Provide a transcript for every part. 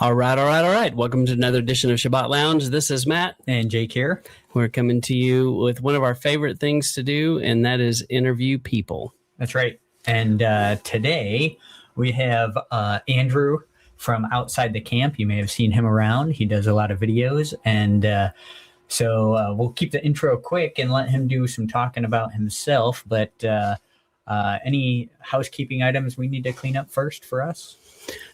All right. Welcome to another edition of Shabbat Lounge. This is Matt. And Jake here. We're coming to you with one of our favorite things to do, and that is interview people. That's right. And today we have Andrew from outside the camp. You may have seen him around. He does a lot of videos. And so we'll keep the intro quick and let him do some talking about himself. But any housekeeping items we need to clean up first for us?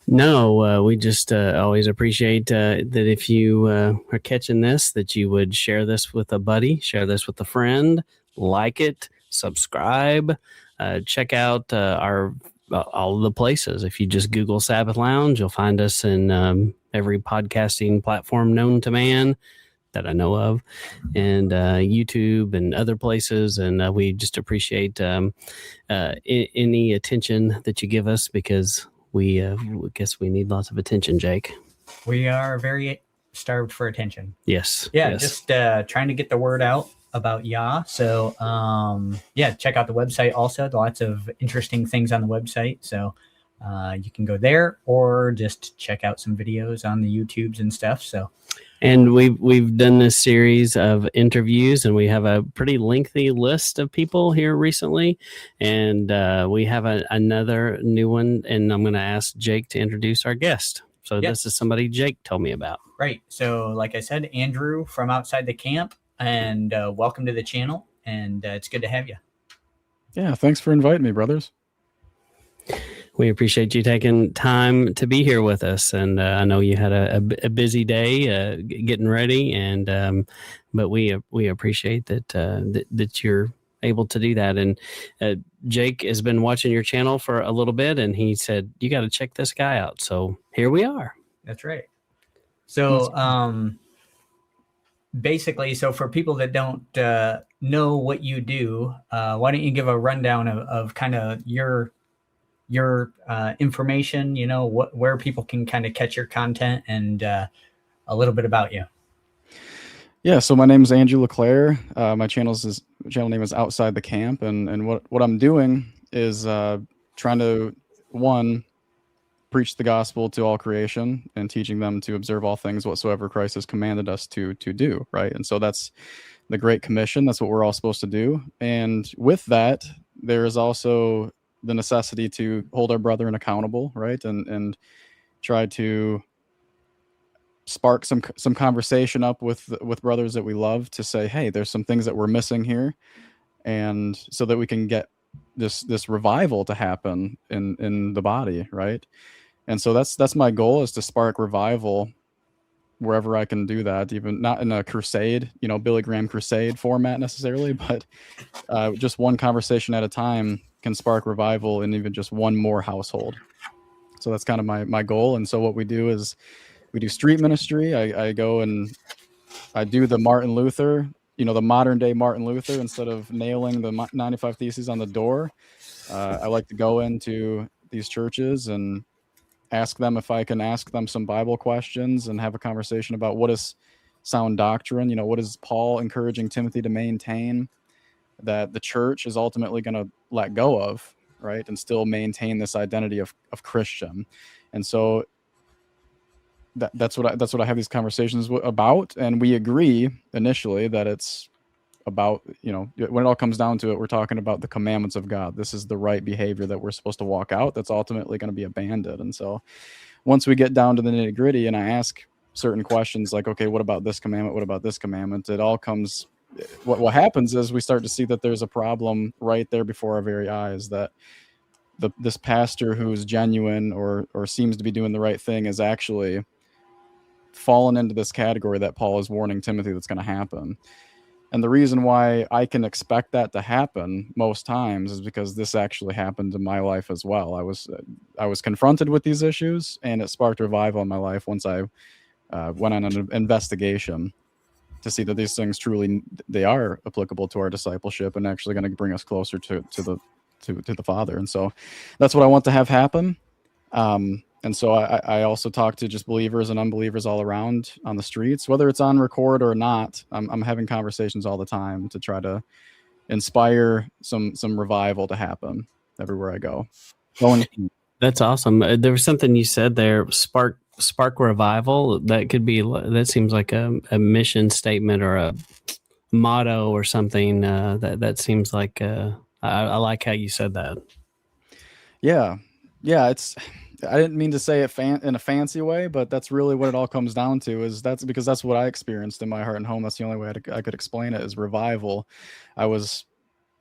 No, we just always appreciate that if you are catching this, that you would share this with a buddy, share this with a friend, like it, subscribe, check out our all of the places. If you just Google Sabbath Lounge, you'll find us in every podcasting platform known to man that I know of, and YouTube and other places. And we just appreciate any attention that you give us, because we guess we need lots of attention, Jake. We are very starved for attention. Yes. Yeah, yes. Just trying to get the word out about Yah. So, check out the website also. Lots of interesting things on the website. So you can go there or just check out some videos on the YouTubes and stuff. So, and we've done this series of interviews, and we have a pretty lengthy list of people here recently, and we have another new one, and I'm going to ask Jake to introduce our guest. So Yep. This is somebody Jake told me about. Right. So like I said, Andrew from outside the camp, and welcome to the channel, and it's good to have you. Yeah, thanks for inviting me, brothers. We appreciate you taking time to be here with us, and I know you had a busy day getting ready, and but we appreciate that that you're able to do that. And Jake has been watching your channel for a little bit, and he said you got to check this guy out. So here we are. That's right. So basically, so for people that don't know what you do, why don't you give a rundown of kind of your information, where people can kind of catch your content, and a little bit about you. Yeah, so my name is Andrew LeClair. My channel name is Outside the Camp, and what I'm doing is trying to, one, preach the gospel to all creation and teaching them to observe all things whatsoever Christ has commanded us to do, right? And so that's the Great Commission. That's what we're all supposed to do. And with that, there is also the necessity to hold our brethren accountable, right? And try to spark some conversation up with brothers that we love, to say, hey, there's some things that we're missing here, and so that we can get this revival to happen in the body, right? And so that's my goal, is to spark revival wherever I can do that, even not in a crusade, Billy Graham crusade format necessarily, but just one conversation at a time can spark revival in even just one more household. So that's kind of my goal. And so what we do is we do street ministry. I go and I do the Martin Luther, the modern day Martin Luther. Instead of nailing the 95 Theses on the door, I like to go into these churches and ask them if I can ask them some Bible questions and have a conversation about what is sound doctrine. What is Paul encouraging Timothy to maintain, that the church is ultimately going to let go of, right, and still maintain this identity of Christian. And so that's what I have these conversations about. And we agree initially that it's about, when it all comes down to it, we're talking about the commandments of God. This is the right behavior that we're supposed to walk out, that's ultimately going to be abandoned. And so once we get down to the nitty gritty and I ask certain questions like, okay, what about this commandment? What about this commandment? It all comes, what happens is we start to see that there's a problem right there before our very eyes, that this pastor who's genuine or seems to be doing the right thing is actually fallen into this category that Paul is warning Timothy that's going to happen. And the reason why I can expect that to happen most times is because this actually happened in my life as well. I was confronted with these issues, and it sparked revival in my life once I went on an investigation to see that these things truly, they are applicable to our discipleship and actually going to bring us closer to the Father. And so that's what I want to have happen. And so I also talk to just believers and unbelievers all around on the streets, whether it's on record or not. I'm having conversations all the time to try to inspire some revival to happen everywhere I go. That's awesome. There was something you said there, spark spark revival. That could be, that seems like a mission statement or a motto or something. That seems like, I like how you said that. Yeah. It's, I didn't mean to say it in a fancy way, but that's really what it all comes down to. Is that's because that's what I experienced in my heart and home. That's the only way I could explain it, is revival. I was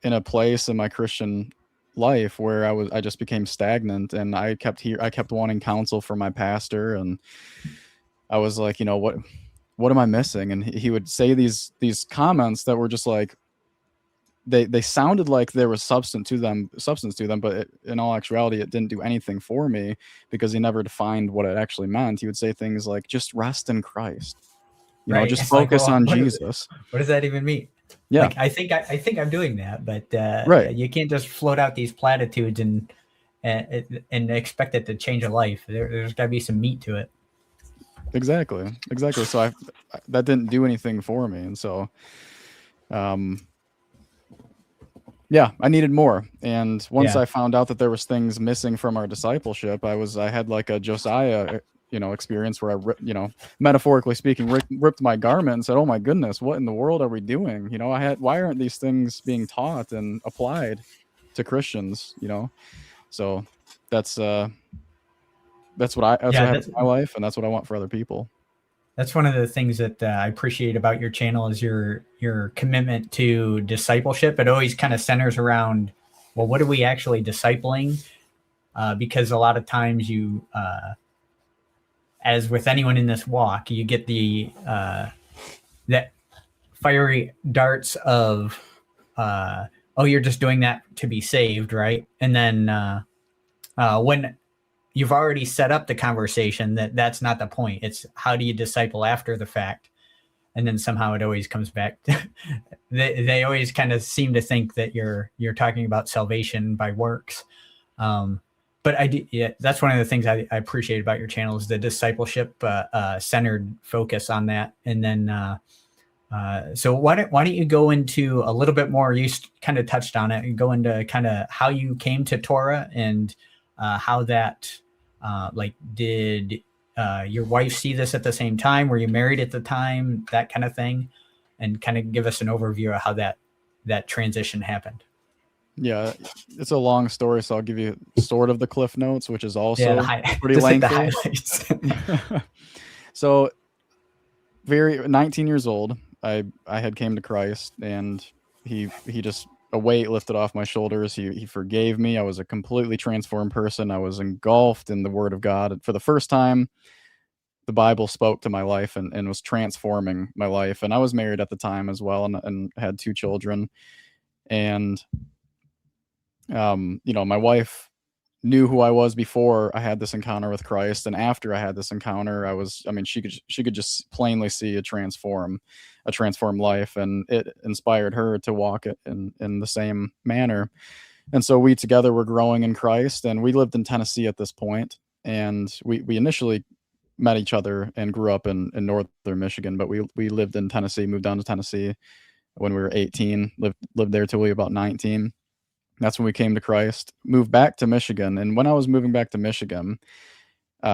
in a place in my Christian life where I just became stagnant, and I kept wanting counsel from my pastor, and I was like, what am I missing? And he would say these comments that were just like, they sounded like there was substance to them, but in all actuality, it didn't do anything for me, because he never defined what it actually meant. He would say things like, just rest in Christ, just It's focus like, well, on Jesus. What does that even mean? Yeah. Like, I think I'm doing that, but Right. you can't just float out these platitudes and expect it to change a life. There's got to be some meat to it. Exactly. So that didn't do anything for me, and so yeah, I needed more. And once I found out that there was things missing from our discipleship, I had like a Josiah, experience where I, metaphorically speaking, ripped my garment and said, "Oh my goodness, what in the world are we doing?" Why aren't these things being taught and applied to Christians? So that's what happened in my life, and that's what I want for other people. That's one of the things that I appreciate about your channel, is your commitment to discipleship. It always kind of centers around, well, what are we actually discipling? Because a lot of times you, as with anyone in this walk, you get the that fiery darts of, oh, you're just doing that to be saved, right? And then when you've already set up the conversation, that's not the point. It's how do you disciple after the fact? And then somehow it always comes back to, they always kind of seem to think that you're talking about salvation by works. But that's one of the things I appreciate about your channel, is the discipleship centered focus on that. And then so why don't you go into a little bit more? You kind of touched on it, and go into kind of how you came to Torah, and how that, did your wife see this at the same time? Were you married at the time? That kind of thing, and kind of give us an overview of how that transition happened. Yeah, it's a long story, so I'll give you sort of the Cliff Notes, which is also pretty lengthy. The highlights. So, 19 years old, I had came to Christ, and he just, a weight lifted off my shoulders. He forgave me. I was a completely transformed person. I was engulfed in the Word of God. For the first time, the Bible spoke to my life and was transforming my life. And I was married at the time as well, and had 2 children. And my wife knew who I was before I had this encounter with Christ, and after I had this encounter, she could just plainly see a transformed life, and it inspired her to walk it in the same manner. And so we together were growing in Christ, and we lived in Tennessee at this point, and we initially met each other and grew up in northern Michigan, but we lived in Tennessee, moved down to Tennessee when we were 18, lived there till we were about 19. That's when we came to Christ, moved back to Michigan. And when I was moving back to Michigan,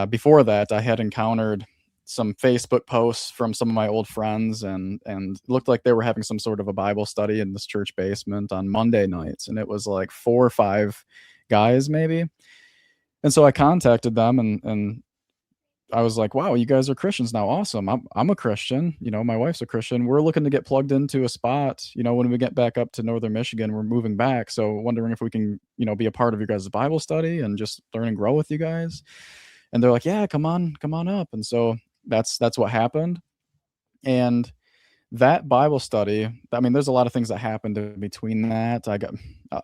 before that, I had encountered some Facebook posts from some of my old friends, and it looked like they were having some sort of a Bible study in this church basement on Monday nights. And it was like 4 or 5 guys maybe. And so I contacted them, and I was like, wow, you guys are Christians now. Awesome. I'm a Christian. My wife's a Christian. We're looking to get plugged into a spot, when we get back up to northern Michigan. We're moving back. So wondering if we can, be a part of your guys' Bible study and just learn and grow with you guys. And they're like, yeah, come on up. And so that's what happened. And that Bible study, there's a lot of things that happened in between that.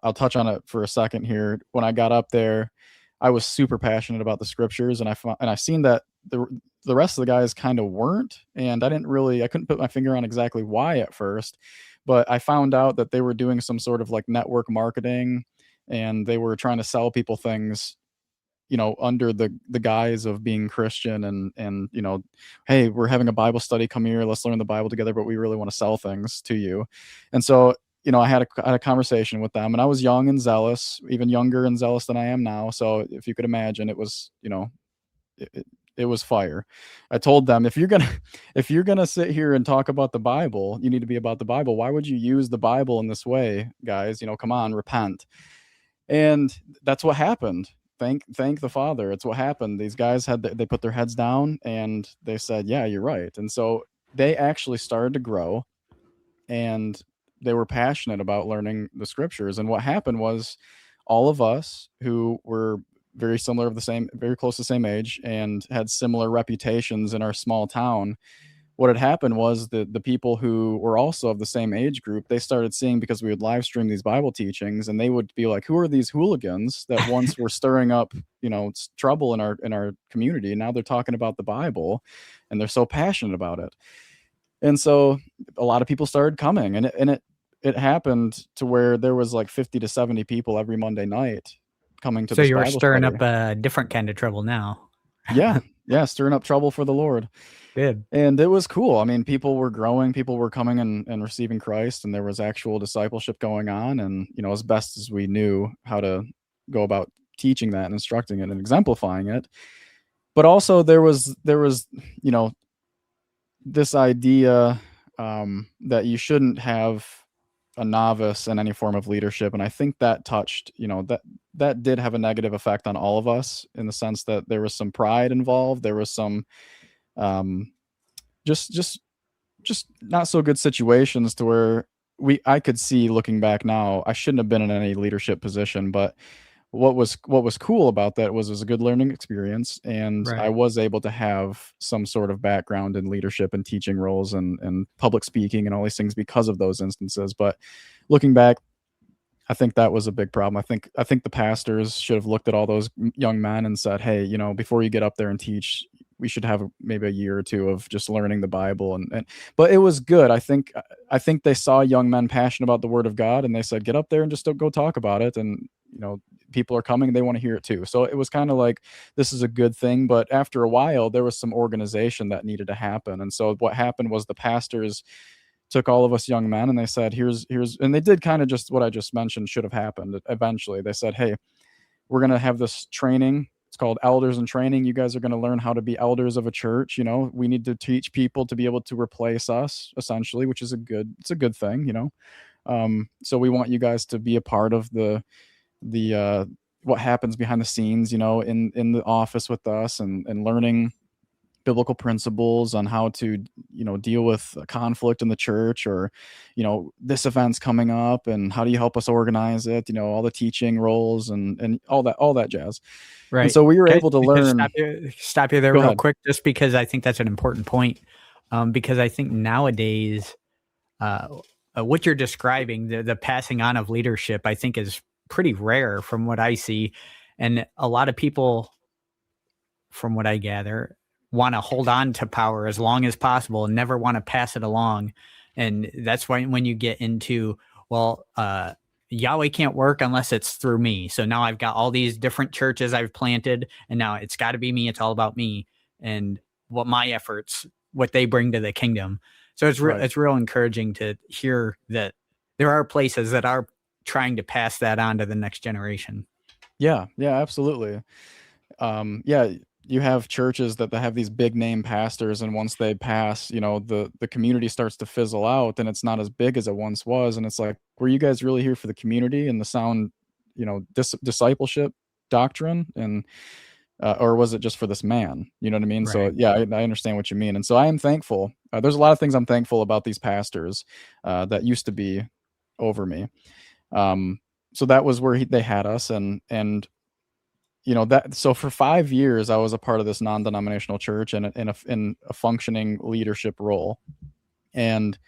I'll touch on it for a second here. When I got up there, I was super passionate about the scriptures, and I seen that the rest of the guys kind of weren't, and I couldn't put my finger on exactly why at first, but I found out that they were doing some sort of like network marketing, and they were trying to sell people things, under the guise of being Christian, and hey, we're having a Bible study, come here, let's learn the Bible together, but we really want to sell things to you. And so I had a conversation with them, and I was young and zealous, even younger and zealous than I am now. So if you could imagine, it was, it was fire. I told them, if you're gonna sit here and talk about the Bible, you need to be about the Bible. Why would you use the Bible in this way, guys? Come on, repent. And that's what happened. Thank the Father. It's what happened. These guys they put their heads down and they said, yeah, you're right. And so they actually started to grow, and they were passionate about learning the scriptures. And what happened was, all of us who were very similar, very close to the same age, and had similar reputations in our small town, what had happened was the people who were also of the same age group, they started seeing, because we would live stream these Bible teachings, and they would be like, who are these hooligans that once were stirring up, trouble in our community, and now they're talking about the Bible and they're so passionate about it. And so a lot of people started coming, and it happened to where there was like 50 to 70 people every Monday night coming to so this you're Bible stirring study. up a different kind of trouble now. Yeah, stirring up trouble for the Lord. Good. And it was cool. I mean, people were growing, people were coming and receiving Christ, and there was actual discipleship going on. And, as best as we knew how to go about teaching that and instructing it and exemplifying it. But also there was, this idea that you shouldn't have a novice in any form of leadership. And I think that touched, that did have a negative effect on all of us, in the sense that there was some pride involved. There was some just not so good situations to where I could see, looking back now, I shouldn't have been in any leadership position. But what was cool about that was it was a good learning experience, and Right. I was able to have some sort of background in leadership and teaching roles and public speaking and all these things because of those instances. But looking back, I think that was a big problem. I think the pastors should have looked at all those young men and said, hey, before you get up there and teach, we should have maybe a year or two of just learning the Bible. But it was good. I think they saw young men passionate about the Word of God, and they said, get up there and just go talk about it. And, people are coming, they want to hear it too. So it was kind of like, this is a good thing. But after a while, there was some organization that needed to happen. And so what happened was the pastors took all of us young men, and they said, here's, and they did kind of just what I just mentioned should have happened. Eventually they said, hey, we're going to have this training. It's called Elders in Training. You guys are going to learn how to be elders of a church. We need to teach people to be able to replace us, essentially, which is it's a good thing, so we want you guys to be a part of the what happens behind the scenes, in the office with us, and learning biblical principles on how to, deal with conflict in the church, or, this event's coming up and how do you help us organize it, all the teaching roles and all that jazz. Right. And so we were able to learn. Stop you there real quick, just because I think that's an important point. Because I think nowadays, what you're describing, the passing on of leadership, I think is pretty rare from what I see. And a lot of people, from what I gather, want to hold on to power as long as possible and never want to pass it along. And that's why when you get into, Yahweh can't work unless it's through me. So now I've got all these different churches I've planted, and now it's got to be me. It's all about me and what my efforts, what they bring to the kingdom. So it's it's real encouraging to hear that there are places that are trying to pass that on to the next generation. Yeah, absolutely. You have churches that have these big name pastors, and once they pass, the community starts to fizzle out, and it's not as big as it once was. And it's like, were you guys really here for the community and the sound, discipleship doctrine, and or was it just for this man? You know what I mean? Right. So yeah, I understand what you mean. And so I am thankful. There's a lot of things I'm thankful about these pastors that used to be over me. So that was where they had us, and so for 5 years I was a part of this non-denominational church in a functioning leadership role. And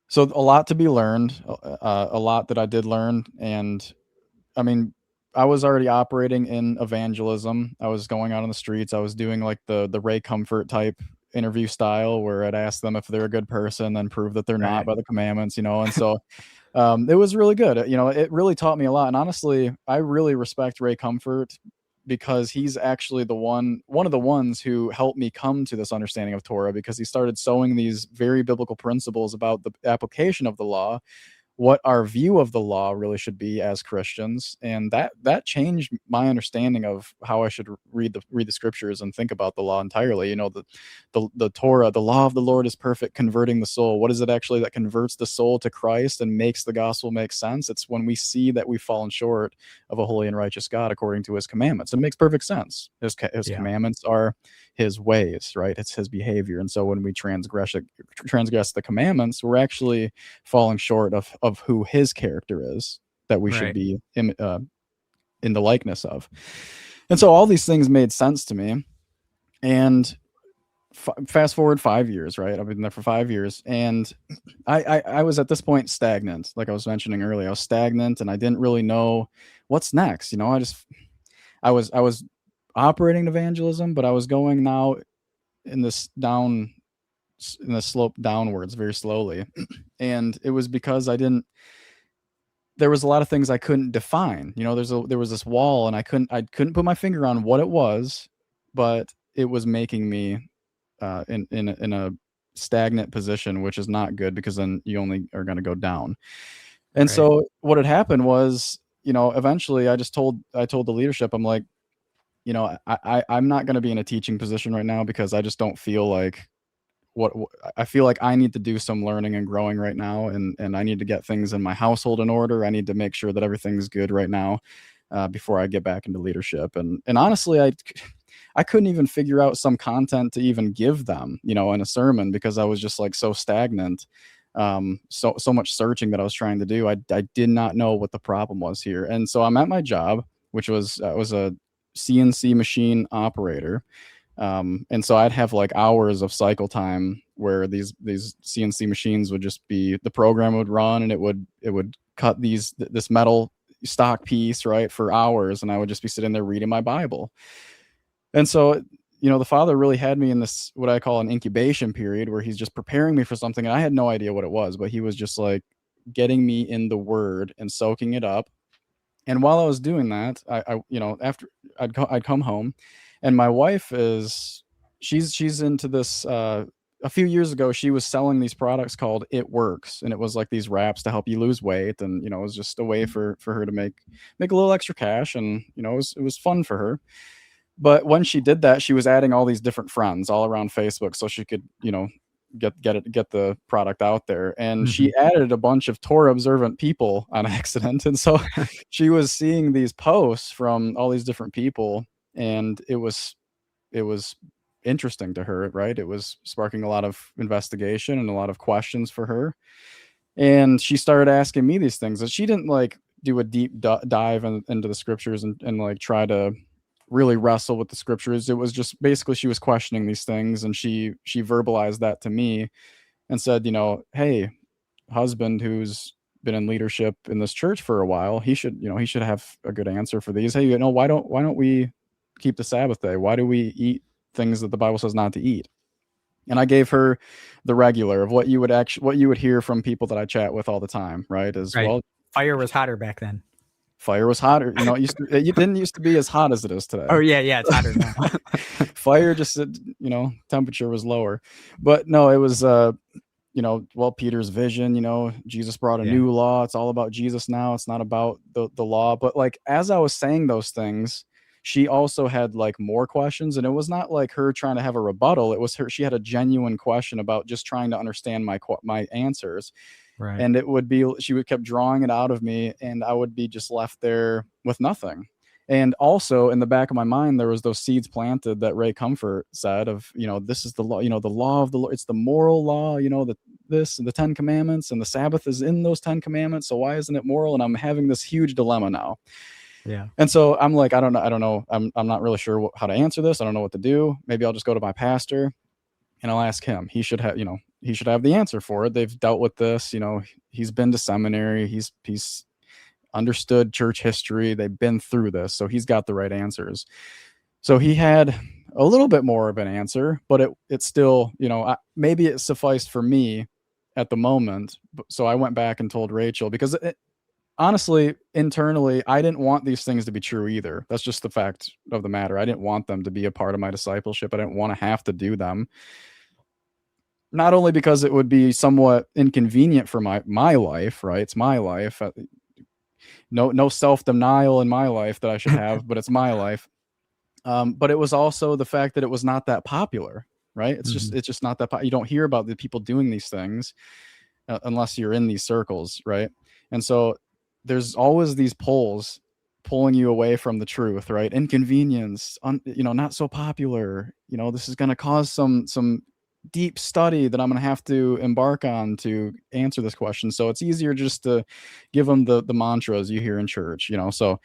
so a lot to be learned, a lot that I did learn. And I mean, I was already operating in evangelism. I was going out on the streets. I was doing like the Ray Comfort type interview style, where I'd ask them if they're a good person, then prove that they're not by the commandments, and so it was really good. It really taught me a lot. And honestly, I really respect Ray Comfort, because he's actually one of the ones who helped me come to this understanding of Torah, because he started sowing these very biblical principles about the application of the law what our view of the law really should be as Christians, and that changed my understanding of how I should read the scriptures and think about the law entirely. You know, the Torah, the law of the Lord is perfect, converting the soul. What is it actually that converts the soul to Christ and makes the gospel make sense? It's when we see that we've fallen short of a holy and righteous God according to his commandments. It makes perfect sense. His commandments are his ways, right? It's his behavior. And so when we transgress the commandments, we're actually falling short of who his character is, that we should be in the likeness of. And so all these things made sense to me. And fast forward 5 years, right? I've been there for 5 years, and I was at this point stagnant. Like I was mentioning earlier, I was stagnant, and I didn't really know what's next. You know, I was operating evangelism, but I was going now in this slope downwards very slowly. And it was because there was a lot of things I couldn't define. You know, there was this wall, and I couldn't put my finger on what it was, but it was making me in a stagnant position, which is not good, because then you only are going to go down. And so what had happened was, you know, eventually I told the leadership, I'm like, you know, I'm not going to be in a teaching position right now, because I just don't feel like I feel like I need to do some learning and growing right now, and I need to get things in my household in order. I need to make sure that everything's good right now before I get back into leadership. And honestly, I couldn't even figure out some content to even give them, you know, in a sermon, because I was just like so stagnant. So much searching that I was trying to do. I did not know what the problem was here. And so I'm at my job, which was a CNC machine operator. And so I'd have like hours of cycle time where these CNC machines would just be, the program would run, and it would cut this metal stock piece, right, for hours. And I would just be sitting there reading my Bible. And so, you know, the Father really had me in this, what I call an incubation period, where he's just preparing me for something. And I had no idea what it was, but he was just like getting me in the Word and soaking it up. And while I was doing that, I you know, after I'd come home, and my wife she's into this. A few years ago, she was selling these products called It Works, and it was like these wraps to help you lose weight, and you know, it was just a way for her to make a little extra cash, and you know, it was fun for her. But when she did that, she was adding all these different friends all around Facebook, so she could, you know, get the product out there. And she added a bunch of Torah observant people on accident, and so she was seeing these posts from all these different people, and it was interesting to her, right? It was sparking a lot of investigation and a lot of questions for her. And she started asking me these things, and she didn't like do a deep dive into the scriptures and like try to really wrestle with the scriptures. It was just basically she was questioning these things, and she verbalized that to me and said, you know, hey, husband who's been in leadership in this church for a while, he should have a good answer for these. Hey, you know, why don't we keep the Sabbath day? Why do we eat things that the Bible says not to eat? And I gave her the regular of what you would hear from people that I chat with all the time, right? Well, fire was hotter back then. Fire was hotter. You know, it didn't used to be as hot as it is today. Oh yeah, it's hotter now. Fire just, you know, temperature was lower. But no, it was you know, well, Peter's vision, you know, Jesus brought a new law. It's all about Jesus now. It's not about the law. But like, as I was saying those things, she also had like more questions, and it was not like her trying to have a rebuttal. It was she had a genuine question about just trying to understand my answers. Right. And it would be, she would kept drawing it out of me, and I would be just left there with nothing. And also in the back of my mind, there was those seeds planted that Ray Comfort said of, you know, this is the law, you know, the law of the Lord. It's the moral law, you know, the 10 commandments, and the Sabbath is in those 10 commandments. So why isn't it moral? And I'm having this huge dilemma now. Yeah. And so I'm like, I don't know. I'm not really sure how to answer this. I don't know what to do. Maybe I'll just go to my pastor and I'll ask him. He should have the answer for it. They've dealt with this, you know, he's been to seminary. He's understood church history. They've been through this. So he's got the right answers. So he had a little bit more of an answer, but it still, you know, maybe it sufficed for me at the moment. So I went back and told Rachel, because honestly, internally, I didn't want these things to be true either. That's just the fact of the matter. I didn't want them to be a part of my discipleship. I didn't want to have to do them. not only because it would be somewhat inconvenient for my life, right? It's my life. No self-denial in my life that I should have, but it's my life. But it was also the fact that it was not that popular, right? It's just not that you don't hear about the people doing these things unless you're in these circles, right? And so there's always these pulls pulling you away from the truth, right? Inconvenience, not so popular. This is going to cause some deep study that I'm going to have to embark on to answer this question. So it's easier just to give them the mantras you hear in church, So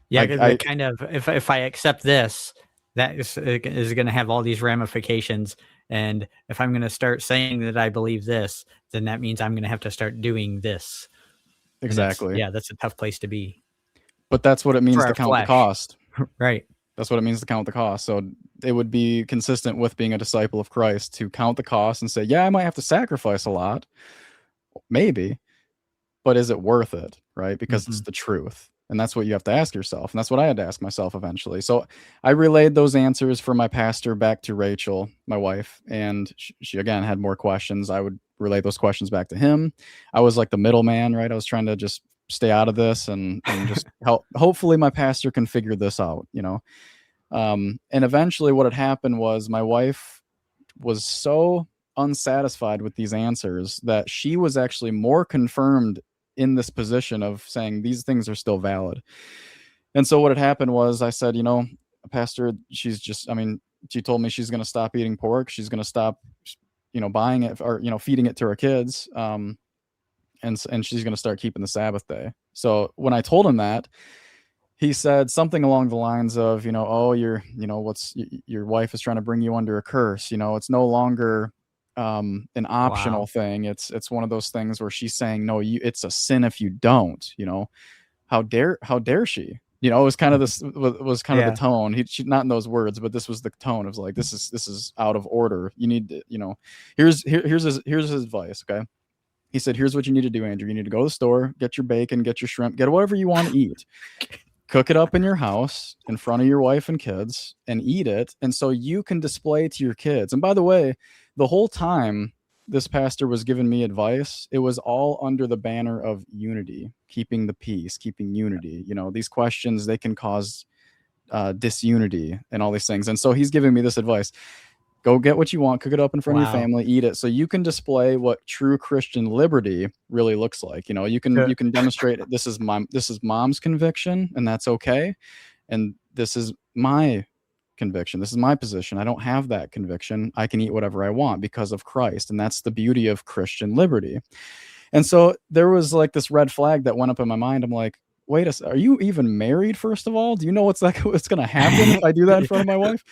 yeah, because kind of if I accept this, that is going to have all these ramifications. And if I'm going to start saying that I believe this, then that means I'm going to have to start doing this. Exactly. That's a tough place to be. But that's what it means to count the cost. Right. That's what it means to count the cost. So it would be consistent with being a disciple of Christ to count the cost and say, yeah, I might have to sacrifice a lot, maybe, but is it worth it? Right? Because it's the truth. And that's what you have to ask yourself. And that's what I had to ask myself eventually. So I relayed those answers for my pastor back to Rachel, my wife. And she again had more questions. I would relay those questions back to him. I was like the middleman, right? I was trying to just stay out of this and just help. Hopefully my pastor can figure this out, and eventually what had happened was my wife was so unsatisfied with these answers that she was actually more confirmed in this position of saying these things are still valid. And so what had happened was I said, Pastor, she told me she's going to stop eating pork. She's going to stop, buying it or, feeding it to her kids. And she's going to start keeping the Sabbath day. So when I told him that, he said something along the lines of, oh, your wife is trying to bring you under a curse. It's no longer an optional thing. It's one of those things where she's saying, no, it's a sin if you don't, how dare she, it was kind of this was kind of the tone. She not in those words, but this was the tone of like, this is out of order. You need to, here's his advice. Okay. He said, here's what you need to do, Andrew. You need to go to the store, get your bacon, get your shrimp, get whatever you want to eat. Cook it up in your house in front of your wife and kids and eat it. And so you can display to your kids. And by the way, the whole time this pastor was giving me advice, it was all under the banner of unity, keeping the peace, keeping unity. These questions, they can cause disunity and all these things. And so he's giving me this advice. Go get what you want, cook it up in front of your family, eat it, so you can display what true Christian liberty really looks like. You can demonstrate this is mom's conviction, and that's okay. And this is my conviction. This is my position. I don't have that conviction. I can eat whatever I want because of Christ, and that's the beauty of Christian liberty. And so there was like this red flag that went up in my mind. I'm like, wait a second, are you even married, first of all? Do you know what's going to happen if I do that in front of my wife?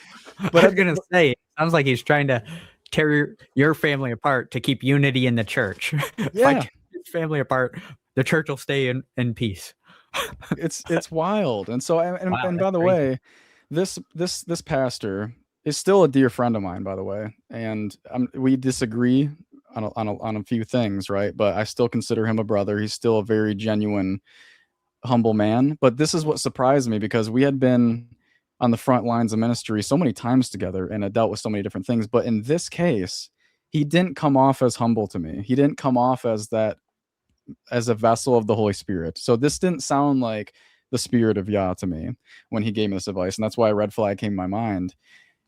But I was going to say, it sounds like he's trying to tear your family apart to keep unity in the church. Yeah. If I keep his family apart, the church will stay in peace. It's wild. And so, and by the way, this pastor is still a dear friend of mine, by the way. And we disagree on a few things, right? But I still consider him a brother. He's still a very genuine, humble man. But this is what surprised me, because we had been on the front lines of ministry so many times together and had dealt with so many different things. But in this case, he didn't come off as humble to me. He didn't come off as a vessel of the Holy Spirit. So this didn't sound like the Spirit of Yah to me when he gave me this advice. And that's why a red flag came to my mind.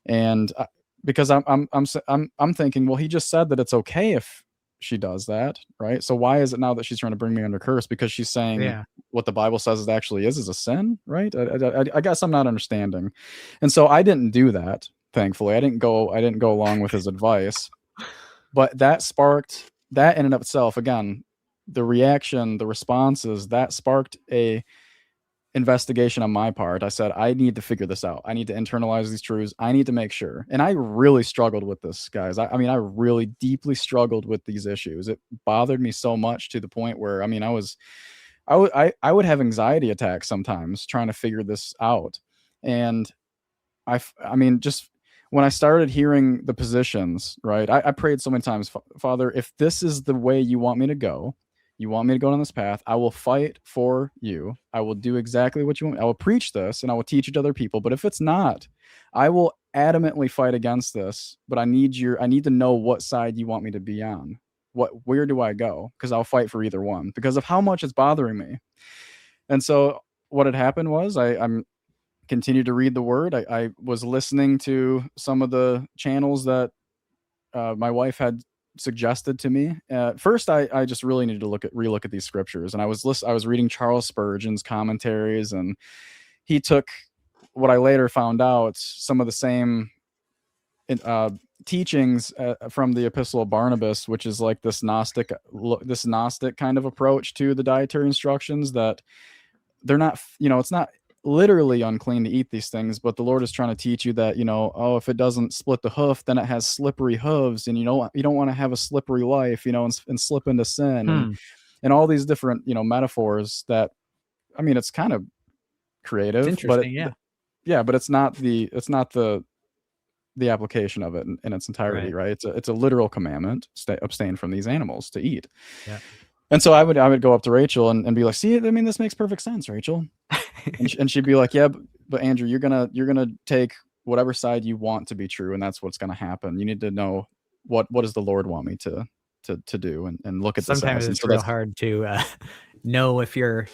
And because I'm thinking, well, he just said that it's okay if she does that, right? So why is it now that she's trying to bring me under curse? Because she's saying what the Bible says it actually is a sin, right? I guess I'm not understanding. And so I didn't do that. Thankfully, I didn't go along with his advice. But that sparked that in and of itself. Again, the reaction, the responses, that sparked a investigation on my part. I said, I need to figure this out. I need to internalize these truths. I need to make sure. And I really struggled with this, guys. I mean, I really deeply struggled with these issues. It bothered me so much to the point where, I mean, I would have anxiety attacks sometimes trying to figure this out. And I mean, just when I started hearing the positions, right, I prayed so many times, Father, if this is the way you want me to go, you want me to go down this path, I will fight for you. I will do exactly what you want. I will preach this and I will teach it to other people. But if it's not, I will adamantly fight against this, but I need to know what side you want me to be on. Where do I go? Because I'll fight for either one because of how much it's bothering me. And so what had happened was I'm continued to read the word. I was listening to some of the channels that my wife had suggested to me. First, I just really needed to relook at these scriptures, and I was reading Charles Spurgeon's commentaries, and he took what I later found out, some of the same teachings from the Epistle of Barnabas, which is like this Gnostic kind of approach to the dietary instructions, that they're not, it's not literally unclean to eat these things, but the Lord is trying to teach you that, if it doesn't split the hoof, then it has slippery hooves, and you don't want to have a slippery life, and slip into sin, and all these different, metaphors that, I mean, it's kind of creative, it's interesting, but it's not the application of it in its entirety, right? It's a literal commandment: abstain from these animals to eat. Yeah. And so I would go up to Rachel and be like, see, I mean, this makes perfect sense, Rachel. and she'd be like, yeah, but Andrew, you're gonna take whatever side you want to be true, and that's what's gonna happen. You need to know what does the Lord want me to do, and look at this. Sometimes it's real hard to know if you're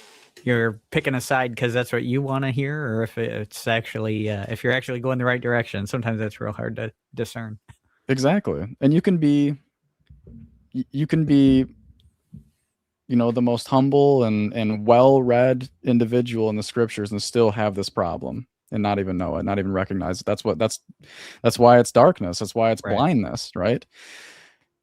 picking a side because that's what you want to hear, or if it's actually if you're actually going the right direction. Sometimes that's real hard to discern. Exactly. And you can be the most humble and well-read individual in the scriptures and still have this problem and not even know it, not even recognize it. That's why it's darkness. That's why it's blindness, right?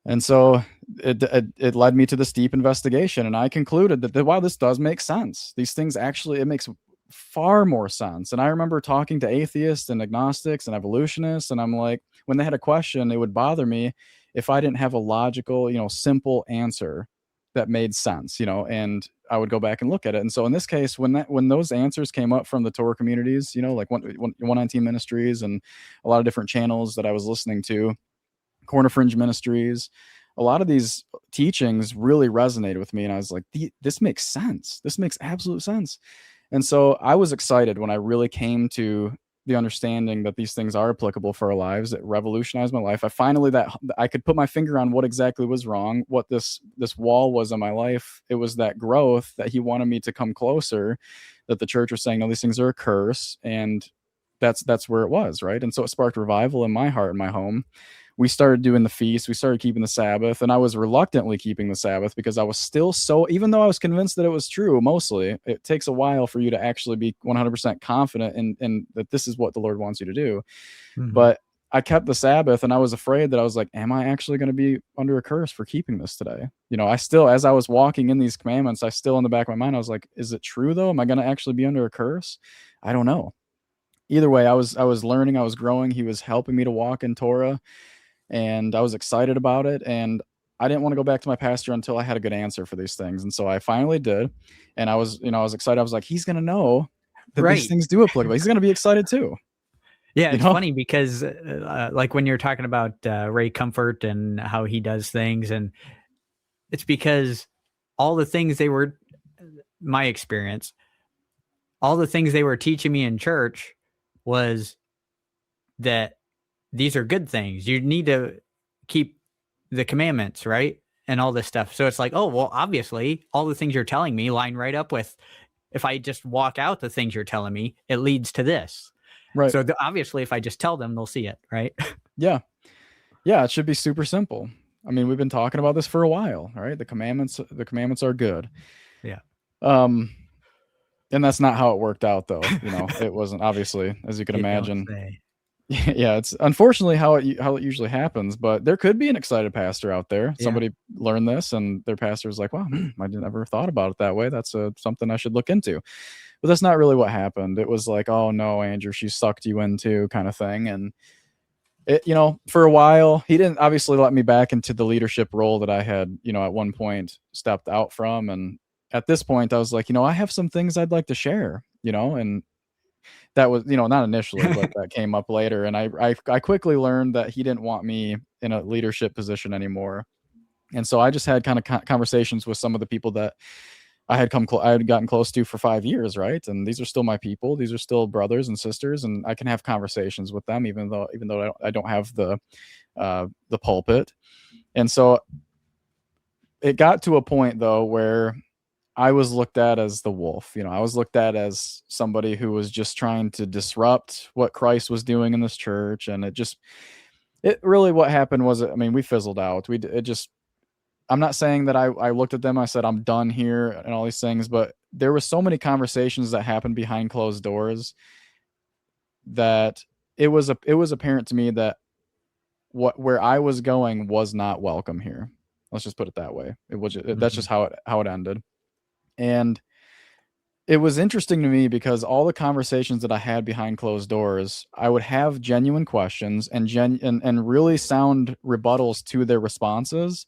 And so it led me to this deep investigation, and I concluded that wow, this does make sense. These things actually, it makes far more sense. And I remember talking to atheists and agnostics and evolutionists, and I'm like, when they had a question, it would bother me if I didn't have a logical, simple answer that made sense, and I would go back and look at it. And so in this case, when those answers came up from the Torah communities, like 119 Ministries and a lot of different channels that I was listening to, Corner Fringe Ministries, a lot of these teachings really resonated with me, and I was like, this makes sense. This makes absolute sense. And so I was excited when I really came to the understanding that these things are applicable for our lives. It revolutionized my life. That I could put my finger on what exactly was wrong, what this wall was in my life. It was that growth that he wanted me to come closer, that the church was saying, no, these things are a curse. And that's where it was, right? And so it sparked revival in my heart and my home. We started doing the feast. We started keeping the Sabbath, and I was reluctantly keeping the Sabbath because I was still even though I was convinced that it was true, mostly, it takes a while for you to actually be 100% confident in that this is what the Lord wants you to do. Mm-hmm. But I kept the Sabbath, and I was afraid that I was like, am I actually going to be under a curse for keeping this today? I still, as I was walking in these commandments, I still in the back of my mind, I was like, is it true though? Am I going to actually be under a curse? I don't know. Either way, I was learning, I was growing. He was helping me to walk in Torah, and I was excited about it. And I didn't want to go back to my pastor until I had a good answer for these things. And so I finally did. And I was excited. I was like, he's going to know that these things do applicable. He's going to be excited too. Yeah. It's funny because like when you're talking about Ray Comfort and how he does things, and it's because all the things my experience, all the things they were teaching me in church was that these are good things. You need to keep the commandments, right? And all this stuff. So it's like, oh, well, obviously all the things you're telling me line right up with, if I just walk out the things you're telling me, it leads to this. Right. So obviously if I just tell them, they'll see it, right? Yeah. Yeah. It should be super simple. I mean, we've been talking about this for a while, right? The commandments are good. Yeah. And that's not how it worked out though. It wasn't, obviously, as you can imagine. Yeah, it's unfortunately how it usually happens, but there could be an excited pastor out there. Yeah. Somebody learned this and their pastor was like, wow, I never thought about it that way. That's something I should look into. But that's not really what happened. It was like, oh no, Andrew, she sucked you in too, kind of thing. And it, for a while, he didn't obviously let me back into the leadership role that I had, at one point stepped out from. And at this point I was like, I have some things I'd like to share, and that was, not initially, but that came up later. And I quickly learned that he didn't want me in a leadership position anymore. And so I just had kind of conversations with some of the people that I had gotten close to for 5 years, right? And these are still my people. These are still brothers and sisters, and I can have conversations with them, even though I don't have the pulpit. And so it got to a point though where I was looked at as the wolf. I was looked at as somebody who was just trying to disrupt what Christ was doing in this church, and it really, what happened was, I mean, we fizzled out. I'm not saying that I looked at them, I said, I'm done here and all these things, but there were so many conversations that happened behind closed doors that it was apparent to me that where I was going was not welcome here. Let's just put it that way. That's just how it ended. And it was interesting to me because all the conversations that I had behind closed doors, I would have genuine questions and really sound rebuttals to their responses.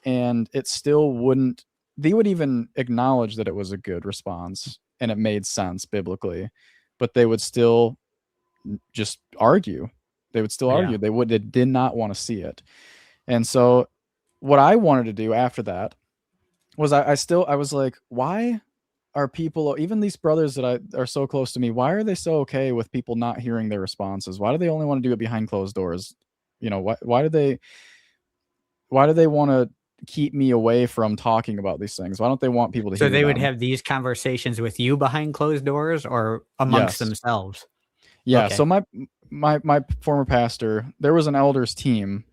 And it still wouldn't, they would even acknowledge that it was a good response and it made sense biblically, but they would still just argue. They would still argue. They did not want to see it. And so what I wanted to do after that was I was like, why are people, even these brothers that are so close to me, why are they so okay with people not hearing their responses? Why do they only want to do it behind closed doors? Why do they want to keep me away from talking about these things? Why don't they want people to hear them? So they would have these conversations with you behind closed doors or amongst themselves? Yeah. Okay. So my former pastor, there was an elders team,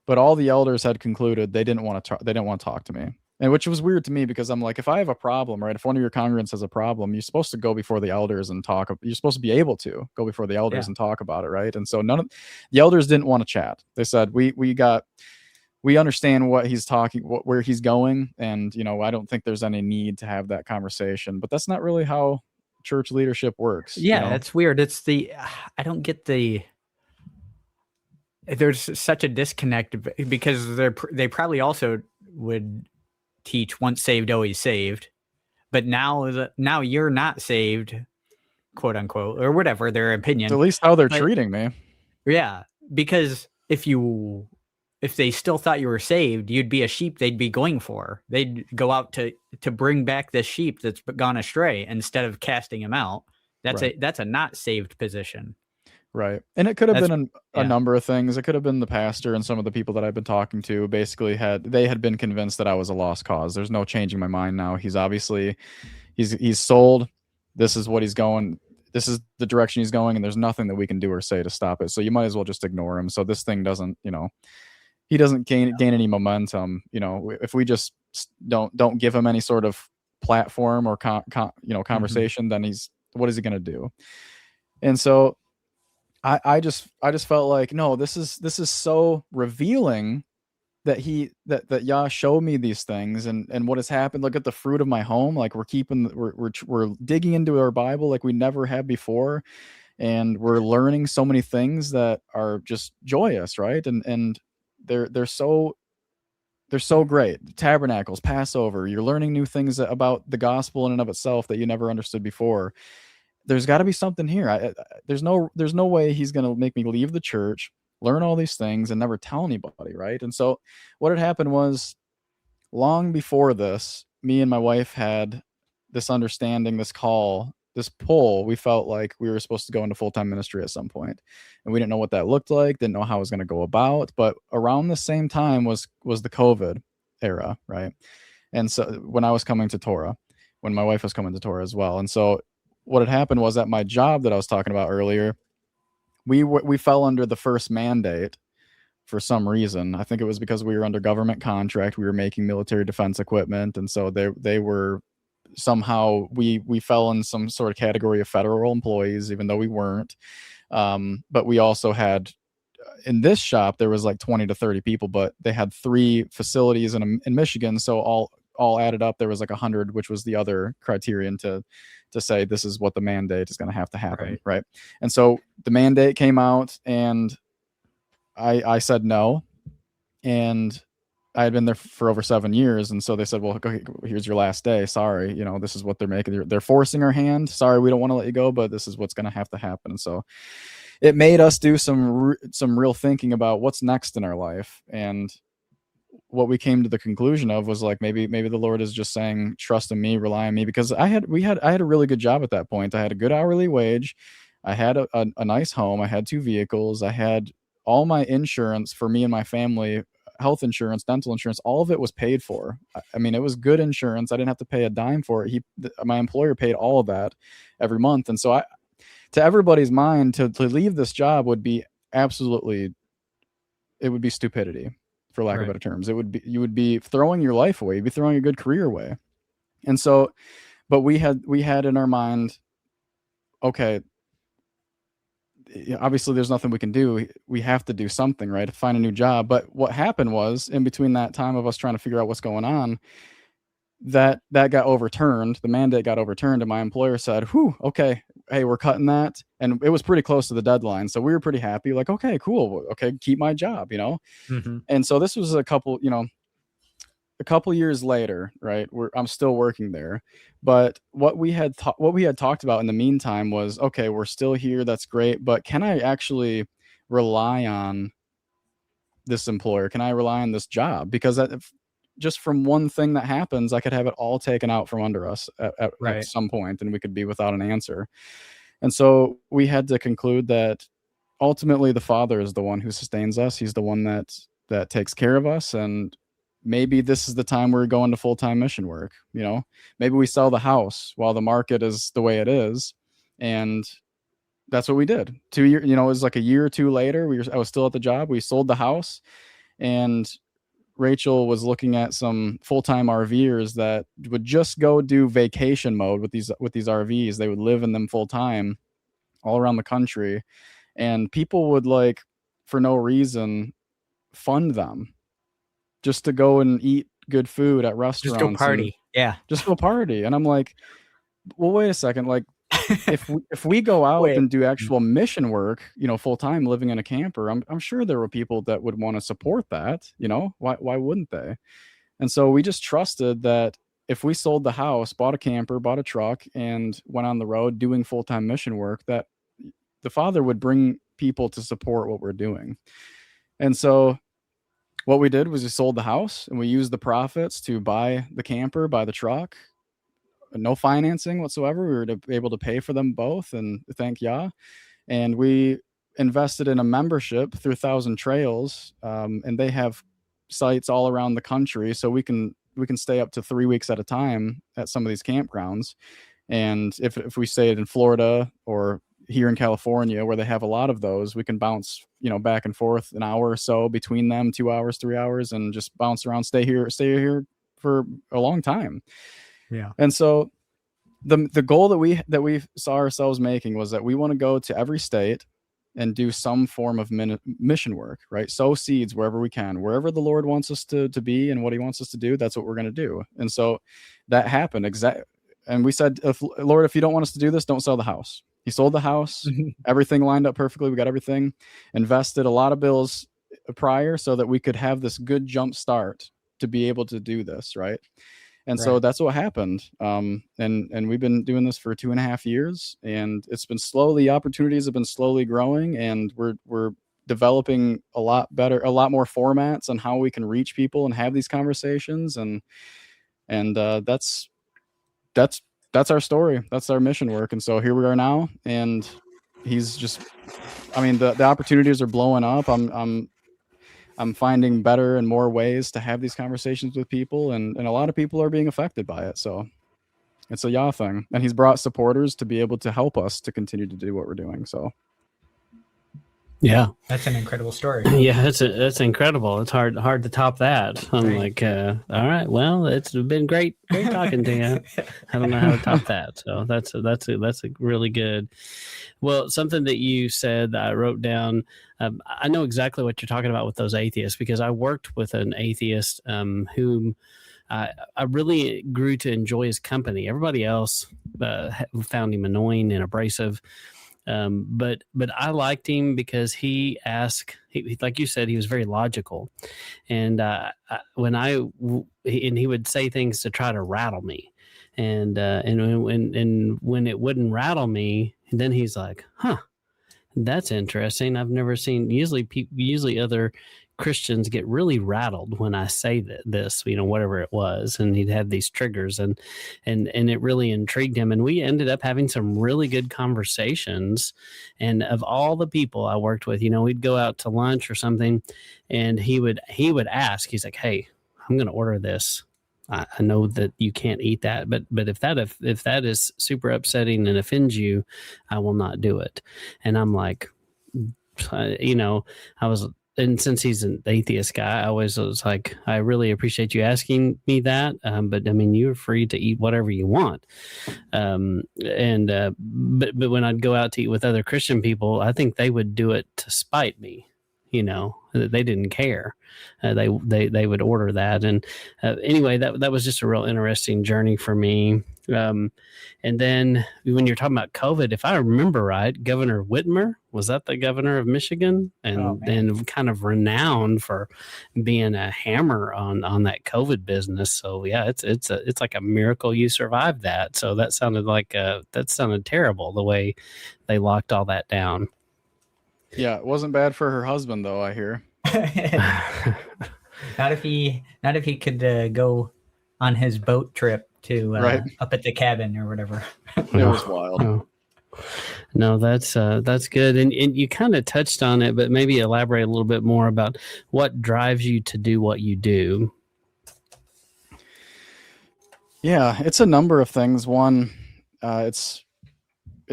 but all the elders had concluded they didn't want to talk to me. And which was weird to me because I'm like, if I have a problem, right? If one of your congregants has a problem, you're supposed to go before the elders and talk. You're supposed to be able to go before the elders and talk about it, right? And so none of the elders didn't want to chat. They said, we understand what he's where he's going. And, I don't think there's any need to have that conversation, but that's not really how church leadership works. Yeah, that's weird. I don't get there's such a disconnect because they probably also would teach once saved, always saved. But now you're not saved, quote unquote, or whatever their opinion. It's at least how they're treating me. Yeah, because if they still thought you were saved, you'd be a sheep they'd be going for. They'd go out to bring back this sheep that's gone astray instead of casting him out. That's a not saved position. Right. And it could have been a number of things. It could have been the pastor and some of the people that I've been talking to basically had been convinced that I was a lost cause. There's no changing my mind now. He's obviously, he's sold. This is what he's going. This is the direction he's going. And there's nothing that we can do or say to stop it. So you might as well just ignore him. So this thing doesn't, he doesn't gain any momentum. If we just don't give him any sort of platform or conversation, then what is he going to do? And so I just felt like, no, this is so revealing that Yah showed me these things and what has happened. Look at the fruit of my home. Like we're digging into our Bible like we never have before. And we're learning so many things that are just joyous. Right. And they're so great. Tabernacles, Passover, you're learning new things about the gospel in and of itself that you never understood before. There's got to be something here. There's no way he's going to make me leave the church, learn all these things, and never tell anybody, right? And so what had happened was, long before this, me and my wife had this understanding, this call, this pull. We felt like we were supposed to go into full-time ministry at some point, and we didn't know what that looked like, didn't know how it was going to go about. But around the same time was the COVID era, right? And so when I was coming to Torah, when my wife was coming to Torah as well, and so what had happened was at my job that I was talking about earlier, we fell under the first mandate for some reason. I think it was because we were under government contract. We were making military defense equipment. And so they were somehow, we fell in some sort of category of federal employees, even though we weren't. But we also had, in this shop, there was like 20 to 30 people, but they had 3 facilities in Michigan. So all added up, there was like 100, which was the other criterion to say this is what the mandate is going to have to happen, right? And so the mandate came out, and I said no, and I had been there for over 7 years, and so they said, well, okay, here's your last day. Sorry, this is what they're making. They're forcing our hand. Sorry, we don't want to let you go, but this is what's going to have to happen. And so it made us do some real thinking about what's next in our life. And what we came to the conclusion of was like, maybe the Lord is just saying, trust in me, rely on me, because I had a really good job at that point. I had a good hourly wage. I had a nice home. I had 2 vehicles. I had all my insurance for me and my family, health insurance, dental insurance, all of it was paid for. I mean, it was good insurance. I didn't have to pay a dime for it. My employer paid all of that every month. And so to everybody's mind, to leave this job would be absolutely, it would be stupidity, for lack of better terms. You would be throwing your life away. You'd be throwing a good career away. And so, but we had in our mind, okay, obviously there's nothing we can do. We have to do something, right? To find a new job. But what happened was, in between that time of us trying to figure out what's going on, that got overturned. The mandate got overturned, and my employer said, "Whew, okay, hey, we're cutting that." And it was pretty close to the deadline, so we were pretty happy. Like, okay, cool, okay, keep my job, And so this was a couple years later, right? I'm still working there, but what we had talked about in the meantime was, okay, we're still here. That's great, but can I actually rely on this employer? Can I rely on this job? Because just from one thing that happens, I could have it all taken out from under us at some point, and we could be without an answer. And so we had to conclude that ultimately the Father is the one who sustains us. He's the one that takes care of us. And maybe this is the time we're going to full-time mission work. Maybe we sell the house while the market is the way it is. And that's what we did. 2 years, it was like a year or 2 later, I was still at the job. We sold the house, and Rachel was looking at some full-time RVers that would just go do vacation mode with these RVs. They would live in them full-time all around the country, and people would, like, for no reason, fund them just to go and eat good food at restaurants. Just go party. Just go party. And I'm like, well, wait a second. Like, if we go out and do actual mission work, full time, living in a camper, I'm sure there were people that would want to support that. Why wouldn't they? And so we just trusted that if we sold the house, bought a camper, bought a truck, and went on the road doing full time mission work, that the Father would bring people to support what we're doing. And so what we did was we sold the house, and we used the profits to buy the camper, buy the truck. No financing whatsoever. We were able to pay for them both, and thank Yah. And we invested in a membership through 1,000 Trails, and they have sites all around the country, so we can stay up to 3 weeks at a time at some of these campgrounds. And if we stayed in Florida or here in California, where they have a lot of those, we can bounce back and forth an hour or so between them, 2 hours, 3 hours, and just bounce around, stay here for a long time. Yeah. And so the goal that we saw ourselves making was that we want to go to every state and do some form of mission work, right? Sow seeds wherever we can, wherever the Lord wants us to be and what he wants us to do, that's what we're going to do. And so that happened. And we said, Lord, if you don't want us to do this, don't sell the house. He sold the house. Everything lined up perfectly. We got everything, invested a lot of bills prior so that we could have this good jump start to be able to do this, right? And so that's what happened. And we've been doing this for 2.5 years, and it's been opportunities have been slowly growing, and we're developing a lot more formats on how we can reach people and have these conversations. And that's our story. That's our mission work. And so here we are now, and he's just, the opportunities are blowing up. I'm finding better and more ways to have these conversations with people, and a lot of people are being affected by it. So it's a Yah thing, and he's brought supporters to be able to help us to continue to do what we're doing. So yeah, that's an incredible story. Yeah, that's incredible. It's hard to top that. I'm like, all right, well, it's been great talking to you. I don't know how to top that. So that's a really good. Well, something that you said that I wrote down. I know exactly what you're talking about with those atheists, because I worked with an atheist whom I really grew to enjoy his company. Everybody else found him annoying and abrasive. But I liked him because he asked, like you said, he was very logical. And he would say things to try to rattle me. And when it wouldn't rattle me, then he's like, huh, that's interesting. I've never seen, usually other Christians get really rattled when I say this, whatever it was, and he'd have these triggers, and it really intrigued him, and we ended up having some really good conversations. And of all the people I worked with, we'd go out to lunch or something, and he would ask, he's like, "Hey, I'm going to order this. I know that you can't eat that, but if that is super upsetting and offends you, I will not do it." And I'm like, I was, and since he's an atheist guy, I always was like, I really appreciate you asking me that. But I mean, you're free to eat whatever you want. But when I'd go out to eat with other Christian people, I think they would do it to spite me. They didn't care. They would order that. And anyway, that was just a real interesting journey for me. And then when you're talking about COVID, if I remember right, Governor Whitmer, was that the governor of Michigan? And kind of renowned for being a hammer on that COVID business. So yeah, it's like a miracle you survived that. So that sounded terrible, the way they locked all that down. Yeah, it wasn't bad for her husband, though, I hear. Not if he could go on his boat trip to up at the cabin or whatever. It was wild. No, that's good. And you kind of touched on it, but maybe elaborate a little bit more about what drives you to do what you do. Yeah, it's a number of things. One, it's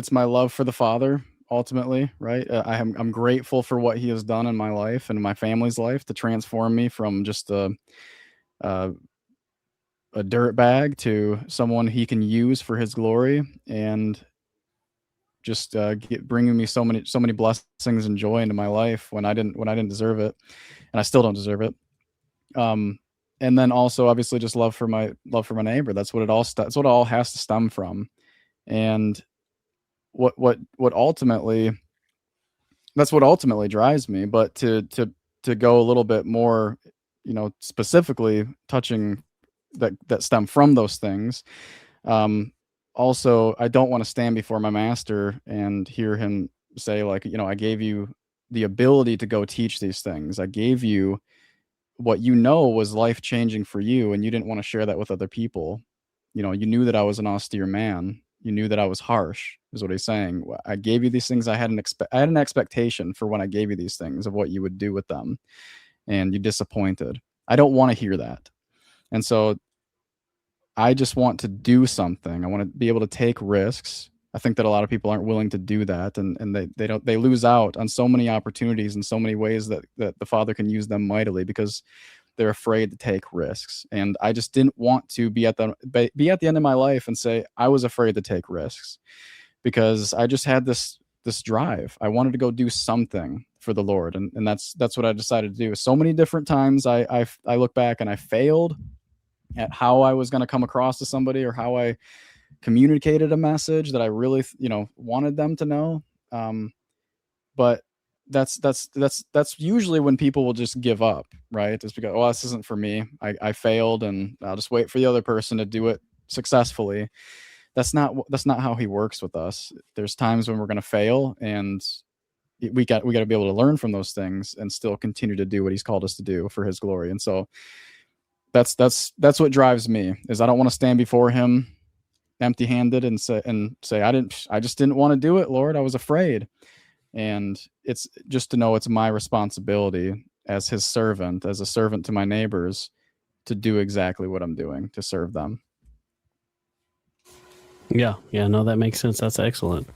my love for the Father. Ultimately, right? I'm grateful for what he has done in my life and my family's life to transform me from just a dirt bag to someone he can use for his glory, and just bringing me so many blessings and joy into my life when I didn't deserve it, and I still don't deserve it. And then also obviously just love for my neighbor. That's what it all has to stem from, and what ultimately drives me. But to go a little bit more, specifically touching that stem from those things. Also, I don't want to stand before my master and hear him say, like, I gave you the ability to go teach these things. I gave you what was life changing for you, and you didn't want to share that with other people. You knew that I was an austere man. You knew that I was harsh, is what he's saying. I gave you these things. I had an expectation for when I gave you these things of what you would do with them, and you disappointed. I don't want to hear that. And so I just want to do something. I want to be able to take risks. I think that a lot of people aren't willing to do that, and they lose out on so many opportunities in so many ways that the Father can use them mightily because they're afraid to take risks. And I just didn't want to be at the end of my life and say I was afraid to take risks, because I just had this drive. I wanted to go do something for the Lord, and that's what I decided to do. So many different times I look back and I failed at how I was going to come across to somebody, or how I communicated a message that I really wanted them to know. But that's usually when people will just give up, right? It's because, this isn't for me. I failed, and I'll just wait for the other person to do it successfully. That's not how he works with us. There's times when we're going to fail, and we got to be able to learn from those things and still continue to do what he's called us to do for his glory. And so that's what drives me, is I don't want to stand before him empty-handed and say I just didn't want to do it, Lord. I was afraid. And it's just to know it's my responsibility as his servant, as a servant to my neighbors, to do exactly what I'm doing, to serve them. Yeah, no, that makes sense. That's excellent.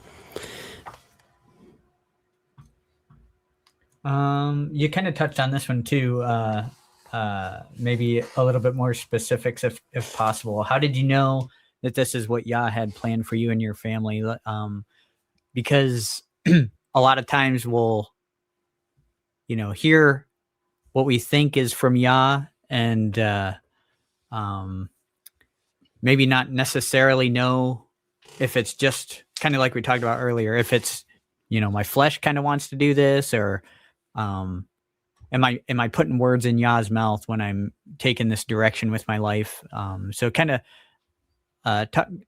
You kind of touched on this one too. Maybe a little bit more specifics if possible. How did you know that this is what Yah had planned for you and your family? Because a lot of times we'll, hear what we think is from Yah, and maybe not necessarily know if it's just kind of like we talked about earlier, if it's, my flesh kind of wants to do this, or am I putting words in Yah's mouth when I'm taking this direction with my life? So kind of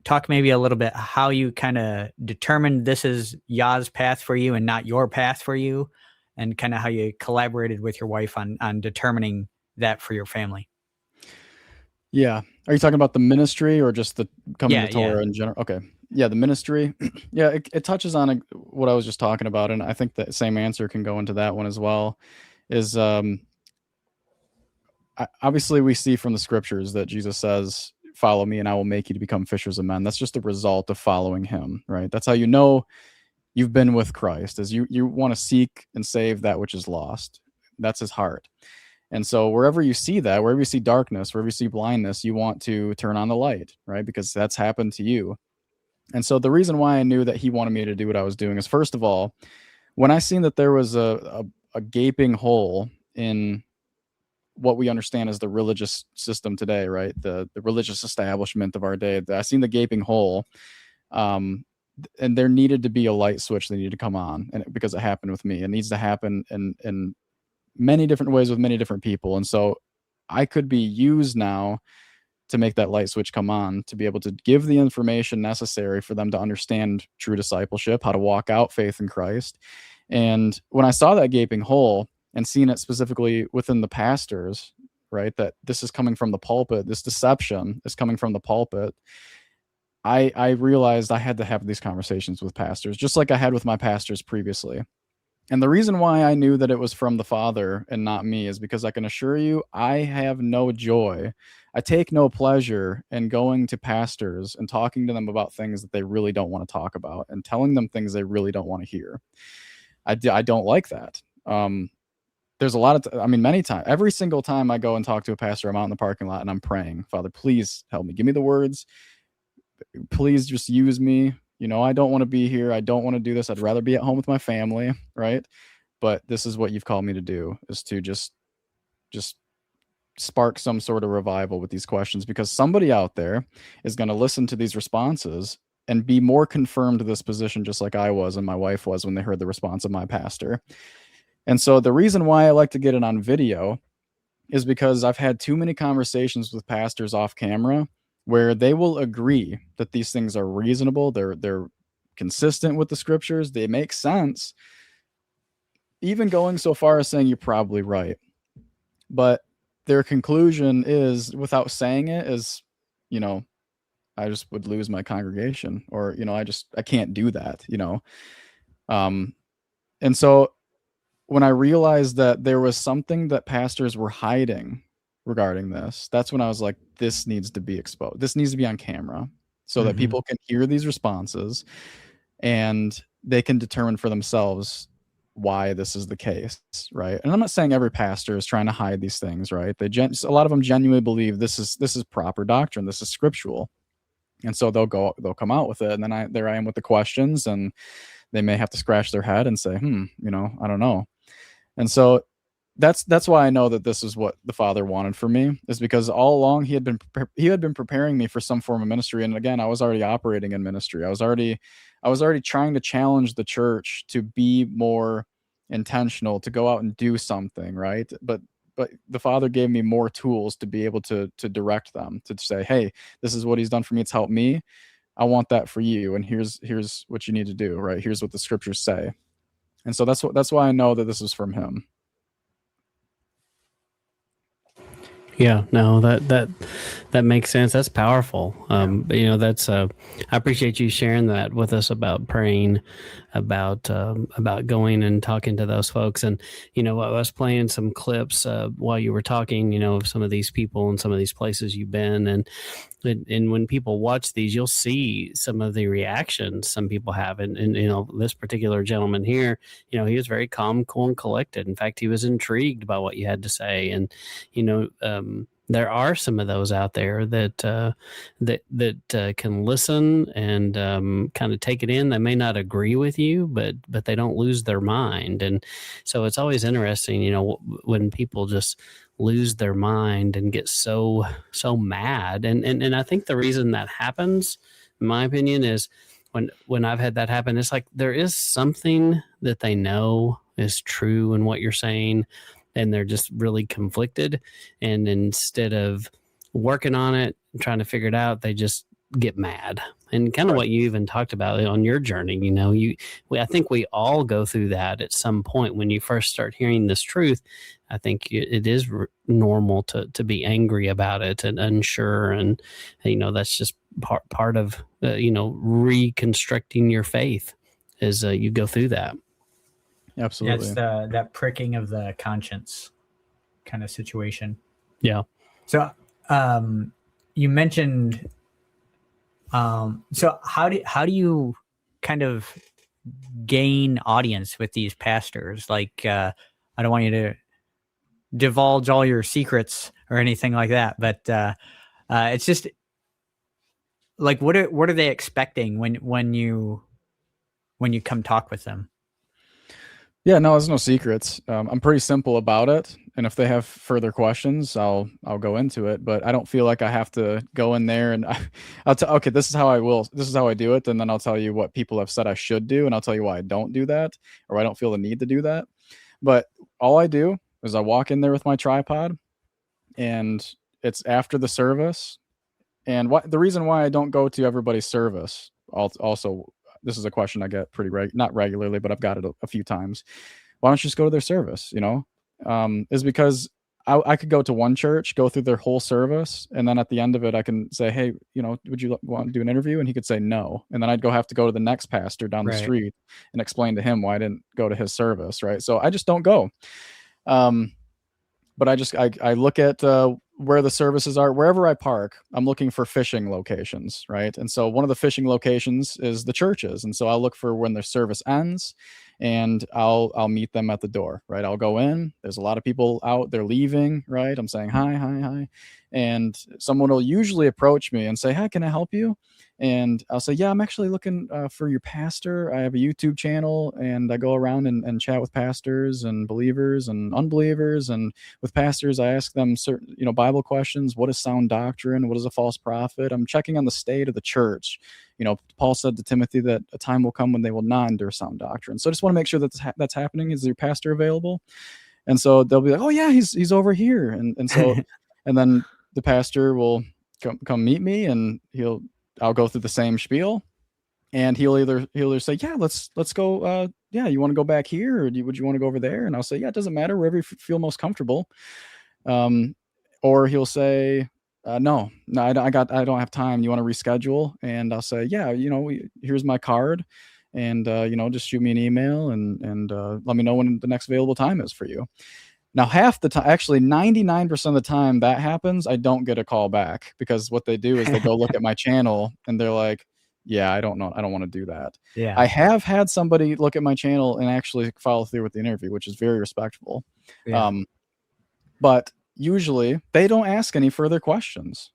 talk maybe a little bit how you kind of determined this is Yah's path for you and not your path for you, and kind of how you collaborated with your wife on determining that for your family. Yeah. Are you talking about the ministry or just the coming Yeah, to Torah in general? Okay. Yeah, the ministry. Yeah, it touches on what I was just talking about, and I think the same answer can go into that one as well. Is obviously we see from the scriptures that Jesus says, "Follow me, and I will make you to become fishers of men." That's just a result of following Him, right? That's how you know you've been with Christ, is you want to seek and save that which is lost. That's His heart. And so wherever you see that, wherever you see darkness, wherever you see blindness, you want to turn on the light, right? Because that's happened to you. And so the reason why I knew that He wanted me to do what I was doing is, first of all, when I seen that there was a gaping hole in what we understand as the religious system today, right? The religious establishment of our day. I seen the gaping hole, and there needed to be a light switch that needed to come on, and because it happened with me, it needs to happen in many different ways with many different people. And so I could be used now to make that light switch come on, to be able to give the information necessary for them to understand true discipleship, how to walk out faith in Christ. And when I saw that gaping hole and seen it specifically within the pastors, right, that this is coming from the pulpit, this deception is coming from the pulpit, I realized I had to have these conversations with pastors, just like I had with my pastors previously. And the reason why I knew that it was from the Father and not me is because I can assure you, I have no joy. I take no pleasure in going to pastors and talking to them about things that they really don't want to talk about and telling them things they really don't want to hear. I don't like that. There's a lot of, many times, every single time I go and talk to a pastor, I'm out in the parking lot and I'm praying, Father, please help me. Give me the words. Please just use me. I don't want to be here. I don't want to do this. I'd rather be at home with my family, right? But this is what you've called me to do, is to just spark some sort of revival with these questions, because somebody out there is going to listen to these responses and be more confirmed to this position, just like I was and my wife was when they heard the response of my pastor. And so the reason why I like to get it on video is because I've had too many conversations with pastors off camera where they will agree that these things are reasonable, they're consistent with the scriptures, they make sense, even going so far as saying you're probably right. But their conclusion is, without saying it, is, I just would lose my congregation, or, I can't do that, And so when I realized that there was something that pastors were hiding regarding this, that's when I was like, this needs to be exposed. This needs to be on camera so that people can hear these responses and they can determine for themselves why this is the case, right? And I'm not saying every pastor is trying to hide these things, right? A lot of them genuinely believe this is proper doctrine, this is scriptural. And so they'll come out with it, and then there I am with the questions, and they may have to scratch their head and say, I don't know. And so that's why I know that this is what the Father wanted for me, is because all along he had been preparing me for some form of ministry. And again, I was already operating in ministry. I was already trying to challenge the church to be more intentional, to go out and do something, right? But the Father gave me more tools to be able to direct them, to say, hey, this is what He's done for me. It's helped me. I want that for you. And here's what you need to do, right? Here's what the scriptures say. And so that's why I know that this is from Him. Yeah, no, that makes sense. That's powerful. That's I appreciate you sharing that with us about praying, about going and talking to those folks. And I was playing some clips while you were talking, of some of these people and some of these places you've been, and when people watch these, you'll see some of the reactions some people have. And this particular gentleman here, he was very calm, cool, and collected. In fact, he was intrigued by what you had to say. And, there are some of those out there that can listen and kind of take it in. They may not agree with you, but they don't lose their mind. And so it's always interesting, when people just lose their mind and get so mad. And I think the reason that happens, in my opinion, is when I've had that happen, it's like there is something that they know is true in what you're saying, and they're just really conflicted. And instead of working on it and trying to figure it out, they just get mad And kind of what you even talked about on your journey, I think we all go through that at some point when you first start hearing this truth. I think it is normal to be angry about it and unsure. And, that's just part of, reconstructing your faith as you go through that. Absolutely. It's that pricking of the conscience kind of situation. Yeah. So you mentioned, so how do you kind of gain audience with these pastors? Like, I don't want you to divulge all your secrets or anything like that, but it's just like, what are they expecting when you come talk with them? Yeah, no, there's no secrets. I'm pretty simple about it, and if they have further questions, I'll go into it. But I don't feel like I have to go in there and I'll tell. Okay, this is how I do it, and then I'll tell you what people have said I should do, and I'll tell you why I don't do that, or I don't feel the need to do that. But all I do is I walk in there with my tripod, and it's after the service. And the reason why I don't go to everybody's service also. This is a question I get not regularly, but I've got it a few times. Why don't you just go to their service? Is because I could go to one church, go through their whole service, and then at the end of it, I can say, hey, would you want to do an interview? And he could say no. And then I'd have to go to the next pastor down the street and explain to him why I didn't go to his service. Right. So I just don't go. But I look at where the services are. Wherever I park, I'm looking for fishing locations, right? And so one of the fishing locations is the churches. And so I'll look for when their service ends, and I'll meet them at the door, right? I'll go in. There's a lot of people out. They're leaving, right? I'm saying hi. And someone will usually approach me and say, hi, can I help you? And I'll say, yeah, I'm actually looking for your pastor. I have a YouTube channel, and I go around and chat with pastors and believers and unbelievers. And with pastors, I ask them certain, Bible questions. What is sound doctrine? What is a false prophet? I'm checking on the state of the church. Paul said to Timothy that a time will come when they will not endure sound doctrine. So I just want to make sure that that's happening. Is your pastor available? And so they'll be like, oh yeah, he's over here. And so, and then the pastor will come meet me, and I'll go through the same spiel, and he'll either say, yeah, let's go. Yeah, you want to go back here, or would you want to go over there? And I'll say, yeah, it doesn't matter, wherever you feel most comfortable. Or he'll say, no, I don't have time. You want to reschedule? And I'll say, yeah, here's my card, and just shoot me an email and let me know when the next available time is for you. Now, half the time, actually 99% of the time that happens, I don't get a call back, because what they do is they go look at my channel and they're like, yeah, I don't know. I don't want to do that. Yeah. I have had somebody look at my channel and actually follow through with the interview, which is very respectful. Yeah. But usually they don't ask any further questions.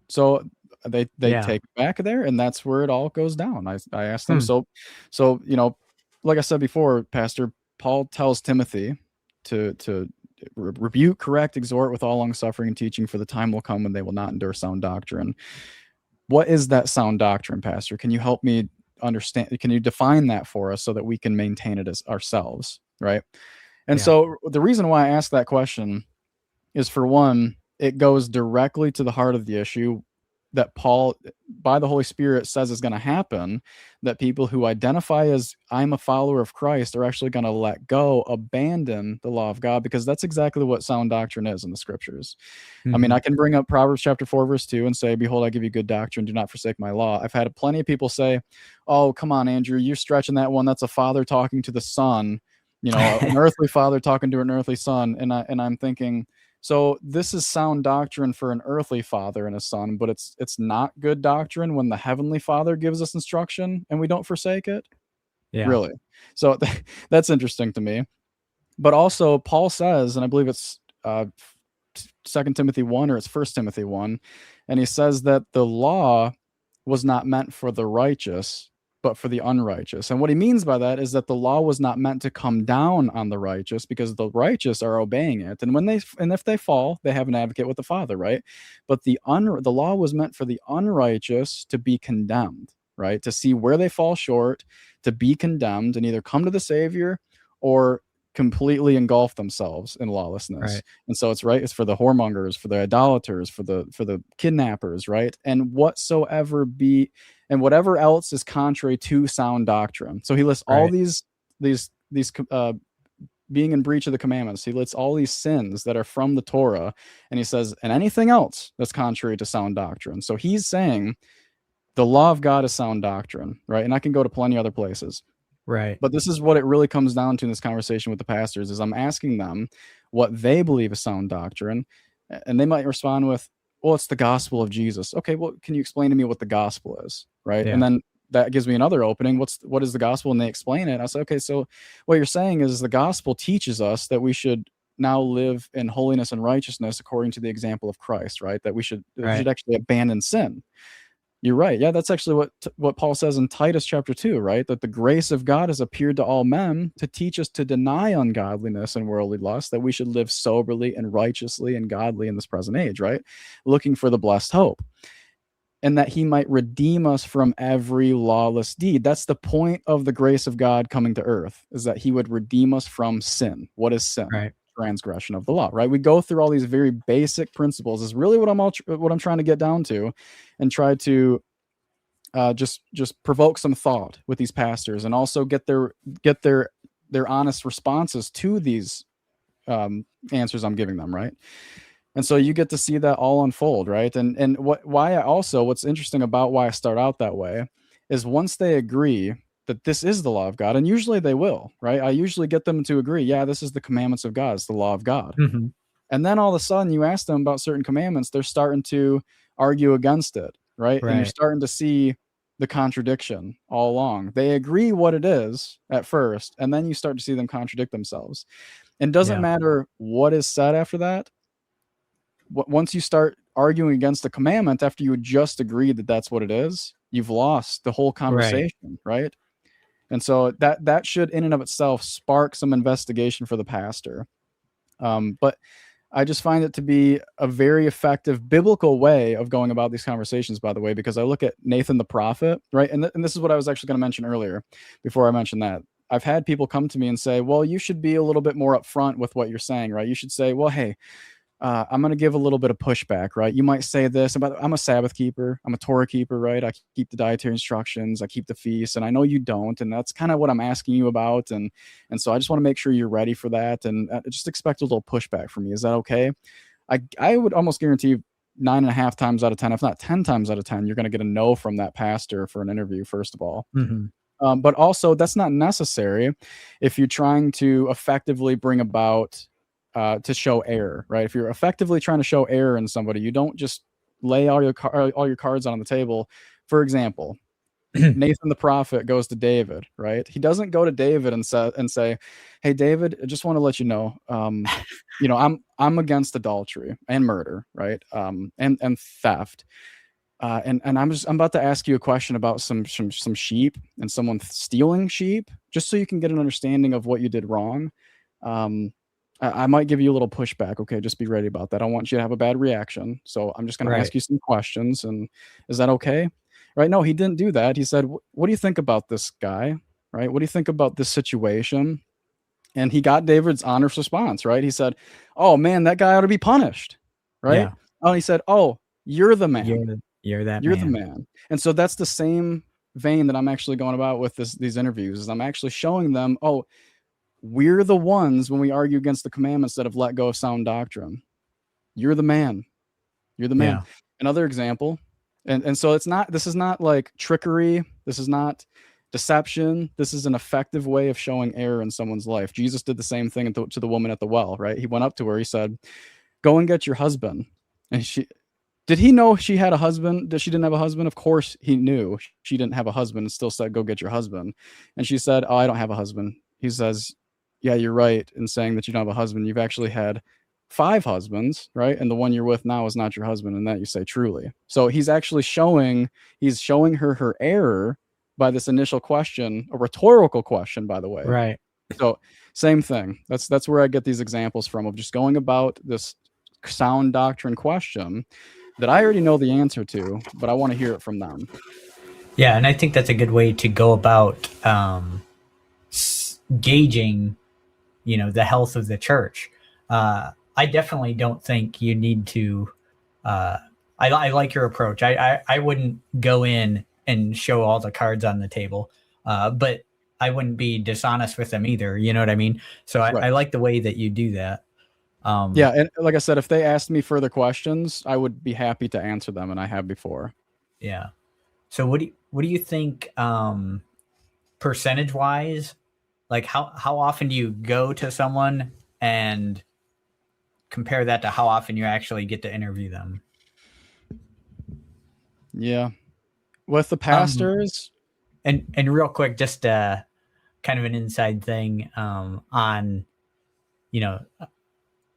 So they take it back there, and that's where it all goes down. I asked them. So, like I said before, Pastor Paul tells Timothy to rebuke, correct, exhort with all long suffering and teaching, for the time will come when they will not endure sound doctrine. What is that sound doctrine, Pastor? Can you help me understand? Can you define that for us so that we can maintain it as ourselves, right? And so the reason why I ask that question is, for one, it goes directly to the heart of the issue that Paul, by the Holy Spirit, says is going to happen, that people who identify as I'm a follower of Christ are actually going to let go, abandon the law of God, because that's exactly what sound doctrine is in the scriptures. Mm-hmm. I mean, I can bring up Proverbs chapter 4, verse 2 and say, behold, I give you good doctrine. Do not forsake my law. I've had plenty of people say, oh, come on, Andrew, you're stretching that one. That's a father talking to the son, an earthly father talking to an earthly son. And I'm thinking, so this is sound doctrine for an earthly father and a son, but it's not good doctrine when the heavenly Father gives us instruction and we don't forsake it. Yeah. Really. So that's interesting to me. But also Paul says, and I believe it's 2 Timothy 1, or it's 1 Timothy 1, and he says that the law was not meant for the righteous, but for the unrighteous. And what he means by that is that the law was not meant to come down on the righteous, because the righteous are obeying it. And if they fall, they have an advocate with the Father, right? But the law was meant for the unrighteous to be condemned, right? To see where they fall short, to be condemned, and either come to the Savior or completely engulf themselves in lawlessness. Right. And so it's for the whoremongers, for the idolaters, for the kidnappers, right? And whatever else is contrary to sound doctrine. So he lists all Right. these being in breach of the commandments. He lists all these sins that are from the Torah, and he says, and anything else that's contrary to sound doctrine. So he's saying the law of God is sound doctrine, right? And I can go to plenty other places. Right. But this is what it really comes down to in this conversation with the pastors, is I'm asking them what they believe is sound doctrine. And they might respond with, well, it's the gospel of Jesus. Okay, well, can you explain to me what the gospel is, right? Yeah. And then that gives me another opening. What is the gospel? And they explain it. I say, okay, so what you're saying is the gospel teaches us that we should now live in holiness and righteousness according to the example of Christ, right? That we should actually abandon sin. You're right. Yeah, that's actually what Paul says in Titus chapter 2, right? That the grace of God has appeared to all men to teach us to deny ungodliness and worldly lust, that we should live soberly and righteously and godly in this present age, right? Looking for the blessed hope. And that he might redeem us from every lawless deed. That's the point of the grace of God coming to earth, is that he would redeem us from sin. What is sin? Right. Transgression of the law, right? We go through all these very basic principles is really what I'm trying to get down to, and try to just provoke some thought with these pastors, and also get their honest responses to these answers I'm giving them, right? And so you get to see that all unfold, right? And what's interesting about why I start out that way is once they agree that this is the law of God, and usually they will, right? I usually get them to agree, yeah, this is the commandments of God, it's the law of God. Mm-hmm. And then all of a sudden you ask them about certain commandments, they're starting to argue against it, right? And you're starting to see the contradiction all along. They agree what it is at first, and then you start to see them contradict themselves. And doesn't matter what is said after that. Once you start arguing against the commandment after you just agreed that that's what it is, you've lost the whole conversation, right? And so that should in and of itself spark some investigation for the pastor. But I just find it to be a very effective biblical way of going about these conversations, by the way, because I look at Nathan the prophet, right? And this is what I was actually going to mention earlier before I mentioned that. I've had people come to me and say, well, you should be a little bit more upfront with what you're saying, right? You should say, well, hey, I'm going to give a little bit of pushback, right? You might say this about, I'm a Sabbath keeper. I'm a Torah keeper, right? I keep the dietary instructions. I keep the feasts, and I know you don't. And that's kind of what I'm asking you about. And so I just want to make sure you're ready for that. And just expect a little pushback from me. Is that okay? I would almost guarantee 9.5 times out of 10, if not 10 times out of 10, you're going to get a no from that pastor for an interview, first of all. Mm-hmm. But also that's not necessary if you're trying to effectively bring about to show error, right? If you're effectively trying to show error in somebody, you don't just lay all your cards on the table. For example, Nathan the prophet goes to David, right? He doesn't go to David and say, "Hey, David, I just want to let you know, I'm against adultery and murder, right? And theft, and I'm about to ask you a question about some sheep and someone stealing sheep, just so you can get an understanding of what you did wrong." I might give you a little pushback. Okay, just be ready about that. I don't want you to have a bad reaction. So I'm just going to ask you some questions. And is that okay? Right? No, he didn't do that. He said, what do you think about this guy? Right? What do you think about this situation? And he got David's honest response, right? He said, oh man, that guy ought to be punished. Right? Yeah. Oh, he said, oh, you're the man. You're the man. And so that's the same vein that I'm actually going about with these interviews, is I'm actually showing them, oh, we're the ones when we argue against the commandments that have let go of sound doctrine. You're the man. You're the man. Yeah. Another example. And so this is not like trickery. This is not deception. This is an effective way of showing error in someone's life. Jesus did the same thing to the woman at the well, right? He went up to her. He said, go and get your husband. And did he know she had a husband? That she didn't have a husband? Of course he knew she didn't have a husband, and still said, go get your husband. And she said, oh, I don't have a husband. He says, yeah, you're right in saying that you don't have a husband. You've actually had 5 husbands, right? And the one you're with now is not your husband, and that you say truly. So he's actually showing her error by this initial question, a rhetorical question, by the way. Right. So same thing. That's where I get these examples from, of just going about this sound doctrine question that I already know the answer to, but I want to hear it from them. Yeah, and I think that's a good way to go about gauging the health of the church. I definitely don't think you need to. I like your approach. I wouldn't go in and show all the cards on the table, but I wouldn't be dishonest with them either. You know what I mean? So I like the way that you do that. Yeah, and like I said, if they asked me further questions, I would be happy to answer them, and I have before. Yeah. So what do you think, percentage wise, like how often do you go to someone and compare that to how often you actually get to interview them? Yeah, with the pastors, and real quick, just kind of an inside thing, on,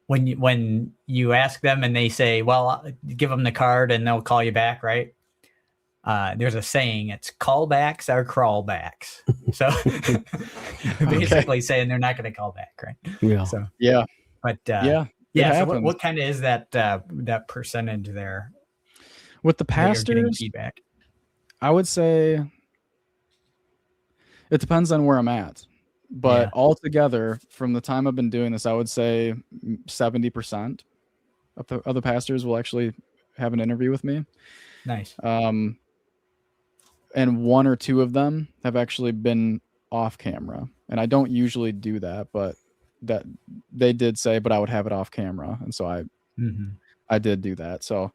when you ask them and they say, well, give them the card and they'll call you back, right? There's a saying, it's callbacks are crawlbacks. So basically saying they're not going to call back, right? Yeah. So yeah, but yeah. So what kind of is that percentage there with the pastors? Feedback, I would say it depends on where I'm at, but altogether, from the time I've been doing this, I would say 70% of the other pastors will actually have an interview with me. Nice. And one or two of them have actually been off camera, and I don't usually do that, but that they did say, but I would have it off camera, and so I did do that. So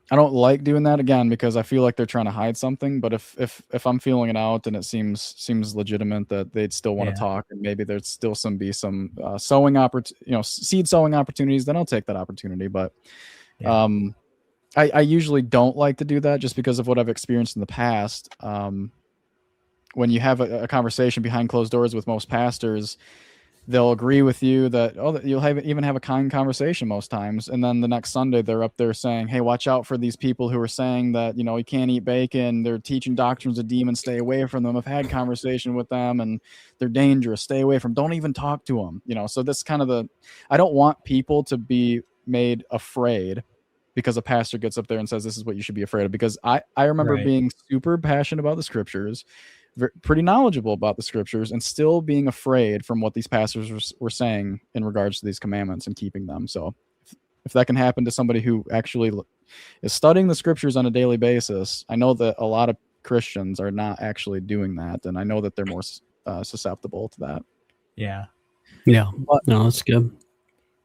I don't like doing that again because I feel like they're trying to hide something. But if I'm feeling it out and it seems legitimate that they'd still want to talk, and maybe there's still some seed sowing opportunities, then I'll take that opportunity. But I usually don't like to do that just because of what I've experienced in the past. When you have a conversation behind closed doors with most pastors, they'll agree with you that you'll even have a kind conversation most times, and then the next Sunday they're up there saying, "Hey, watch out for these people who are saying that you can't eat bacon. They're teaching doctrines of demons. Stay away from them. I've had conversation with them, and they're dangerous. Stay away from. Don't even talk to them." So that's kind of I don't want people to be made afraid because a pastor gets up there and says this is what you should be afraid of. Because I remember being super passionate about the scriptures, pretty knowledgeable about the scriptures, and still being afraid from what these pastors were saying in regards to these commandments and keeping them. So if that can happen to somebody who actually is studying the scriptures on a daily basis, I know that a lot of Christians are not actually doing that, and I know that they're more susceptible to that. Yeah. No, that's good.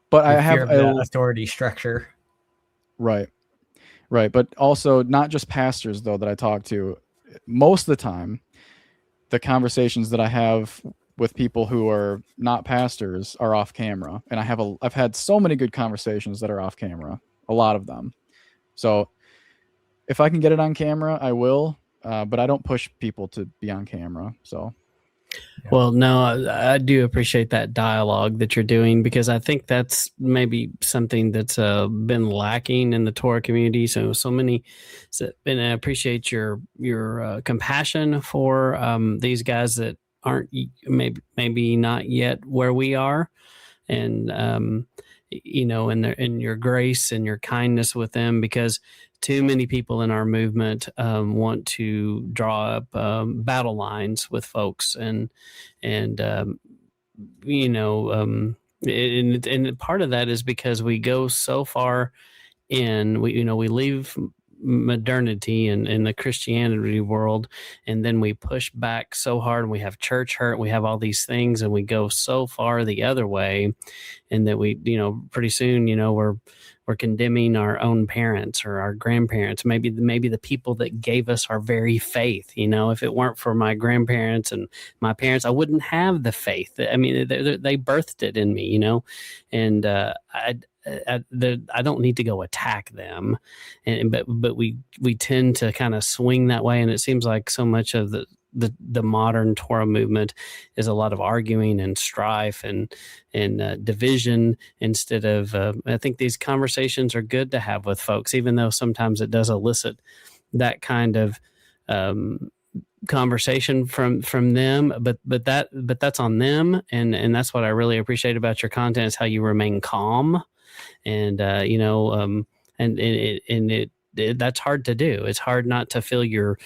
But I have the authority structure. Right. But also not just pastors though that I talk to. Most of the time, the conversations that I have with people who are not pastors are off camera, and I've had so many good conversations that are off camera, a lot of them. So if I can get it on camera, I will, but I don't push people to be on camera. So. Well, no, I do appreciate that dialogue that you're doing, because I think that's maybe something that's been lacking in the Torah community. So many, and I appreciate your compassion for these guys that aren't maybe not yet where we are, and and your grace and your kindness with them, because too many people in our movement want to draw up battle lines with folks, and part of that is because we go so far in, we leave modernity and in the Christianity world, and then we push back so hard, and we have church hurt, we have all these things, and we go so far the other way, and that we pretty soon we're condemning our own parents or our grandparents, maybe the people that gave us our very faith. If it weren't for my grandparents and my parents, I wouldn't have the faith. I mean, they birthed it in me, and I don't need to go attack them, but we tend to kind of swing that way, and it seems like so much of the modern Torah movement is a lot of arguing and strife and division, instead of I think these conversations are good to have with folks, even though sometimes it does elicit that kind of conversation from them, but that's on them, and that's what I really appreciate about your content, is how you remain calm, and that's hard to do. It's hard not to feel your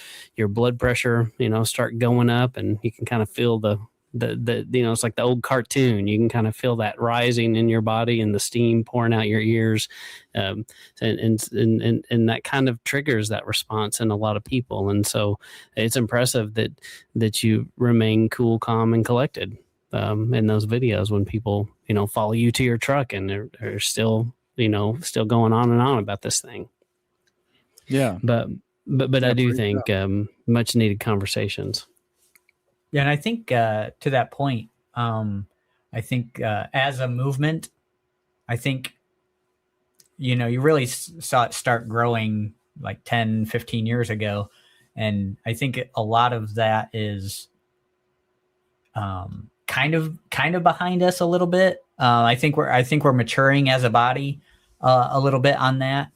blood pressure, start going up, and you can kind of feel the it's like the old cartoon. You can kind of feel that rising in your body and the steam pouring out your ears. And that kind of triggers that response in a lot of people. And so it's impressive that you remain cool, calm, and collected in those videos when people, follow you to your truck and they're still, still going on and on about this thing. Yeah. But I do think much needed conversations. Yeah. And I think to that point, I think as a movement, I think, you really saw it start growing like 10, 15 years ago. And I think a lot of that is kind of behind us a little bit. I think we're maturing as a body a little bit on that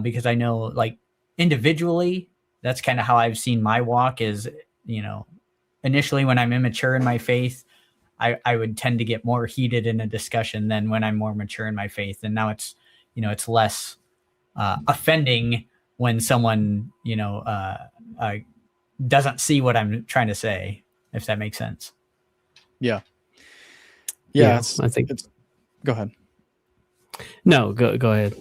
because I know, like, individually, that's kind of how I've seen my walk is, initially when I'm immature in my faith, I would tend to get more heated in a discussion than when I'm more mature in my faith. And now it's, it's less offending when someone, doesn't see what I'm trying to say, if that makes sense. Yeah. I think go ahead. No, go ahead.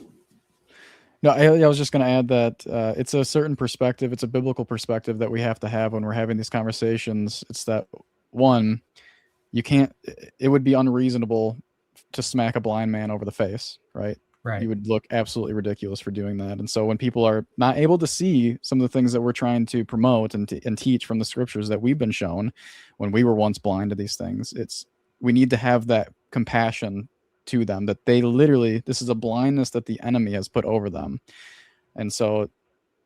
No, I was just going to add that it's a certain perspective. It's a biblical perspective that we have to have when we're having these conversations. It's that, one, it would be unreasonable to smack a blind man over the face, right? Right. You would look absolutely ridiculous for doing that. And so when people are not able to see some of the things that we're trying to promote and teach from the scriptures that we've been shown when we were once blind to these things, we need to have that compassion to them, that they literally, this is a blindness that the enemy has put over them. And so,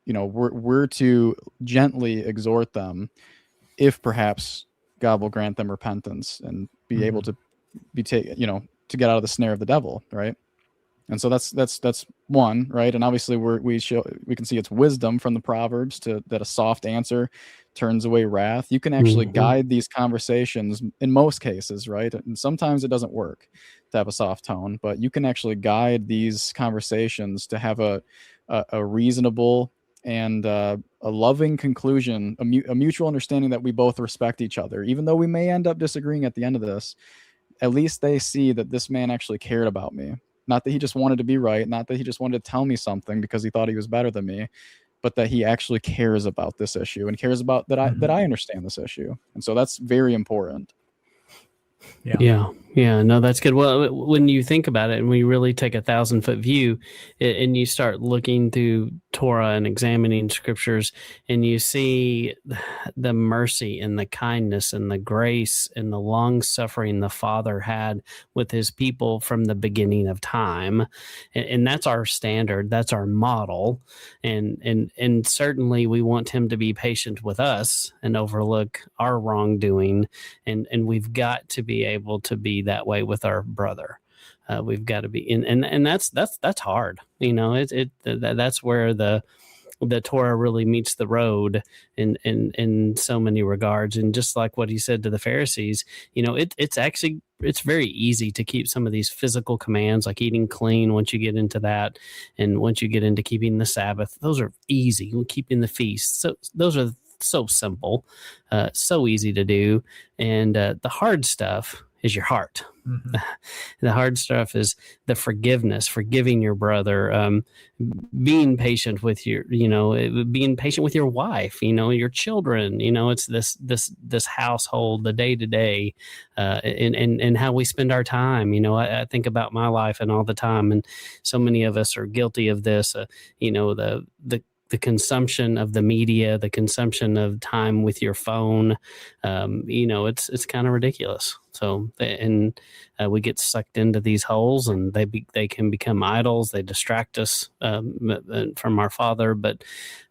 we're to gently exhort them if perhaps God will grant them repentance and be able to to get out of the snare of the devil, right? And so that's one, right? And obviously we can see it's wisdom from the Proverbs that a soft answer turns away wrath. You can actually guide these conversations in most cases, right? And sometimes it doesn't work to have a soft tone, but you can actually guide these conversations to have a reasonable and a loving conclusion, a mutual understanding that we both respect each other, even though we may end up disagreeing at the end of this. At least they see that this man actually cared about me. Not that he just wanted to be right, not that he just wanted to tell me something because he thought he was better than me, but that he actually cares about this issue and cares about that I understand this issue. And so that's very important. Yeah. No, that's good. Well, when you think about it and we really take a 1,000-foot view and you start looking through Torah and examining scriptures and you see the mercy and the kindness and the grace and the long suffering the Father had with his people from the beginning of time. And that's our standard. That's our model. And certainly we want him to be patient with us and overlook our wrongdoing. And we've got to be able to be that way with our brother. We've got to be, and that's hard. That's where the Torah really meets the road in so many regards. And just like what he said to the Pharisees, it's very easy to keep some of these physical commands like eating clean once you get into that. And once you get into keeping the Sabbath, those are easy. Keeping the feast. So those are so simple, so easy to do. And the hard stuff is your heart. Mm-hmm. The hard stuff is the forgiving your brother, being patient with being patient with your wife, your children, it's this household, the day to day, and how we spend our time. I think about my life and all the time, and so many of us are guilty of this. The consumption of the media, the consumption of time with your phone, it's kind of ridiculous. So, and we get sucked into these holes, and they can become idols. They distract us from our Father. But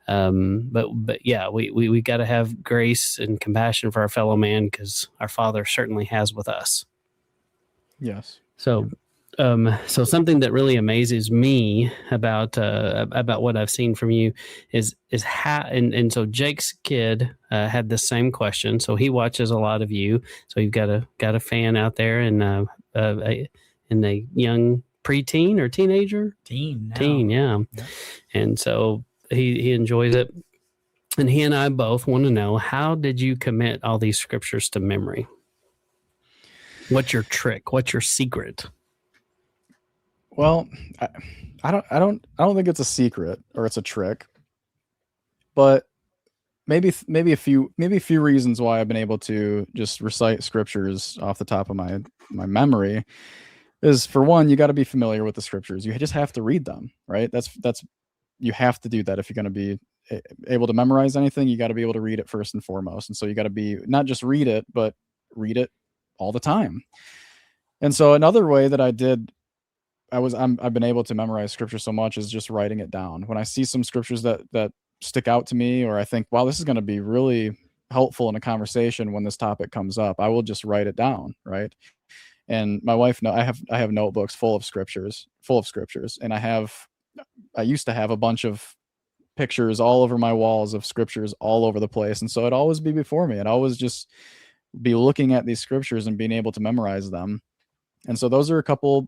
yeah, we got to have grace and compassion for our fellow man because our Father certainly has with us. Yes. So. So something that really amazes me about what I've seen from you is how, and so Jake's kid had the same question. So he watches a lot of you. So you've got a fan out there in a young preteen or teenager? Teen, yeah. And so he enjoys it. And he and I both want to know, how did you commit all these scriptures to memory? What's your trick? What's your secret? Well, I don't think it's a secret or it's a trick, but maybe a few reasons why I've been able to just recite scriptures off the top of my memory is, for one, you got to be familiar with the scriptures. You just have to read them, right? That's you have to do that if you're going to be able to memorize anything. You got to be able to read it first and foremost, and so you got to be not just read it, but read it all the time. And so another way that I've been able to memorize scripture so much is just writing it down. When I see some scriptures that stick out to me, or I think, wow, this is going to be really helpful in a conversation when this topic comes up, I will just write it down, right? And my wife, I have notebooks full of scriptures, and I used to have a bunch of pictures all over my walls of scriptures all over the place, and so it'd always be before me. I'd always just be looking at these scriptures and being able to memorize them. And so those are a couple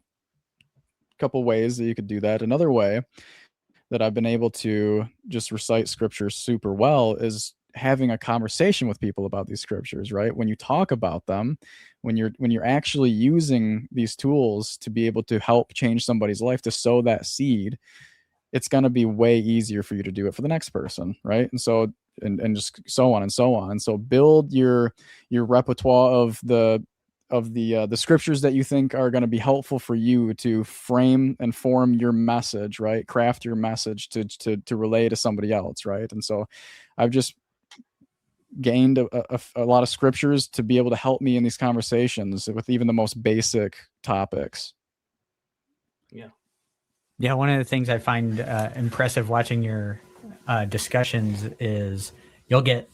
ways that you could do that. Another way that I've been able to just recite scripture super well is having a conversation with people about these scriptures, right? When you talk about them, when you're actually using these tools to be able to help change somebody's life, to sow that seed, it's going to be way easier for you to do it for the next person, right? And so and just so on and so on. So build your repertoire of the scriptures that you think are going to be helpful for you to frame and form your message, right? Craft your message to relay to somebody else, right? And so I've just gained a lot of scriptures to be able to help me in these conversations with even the most basic topics. Yeah, one of the things I find impressive watching your discussions is you'll get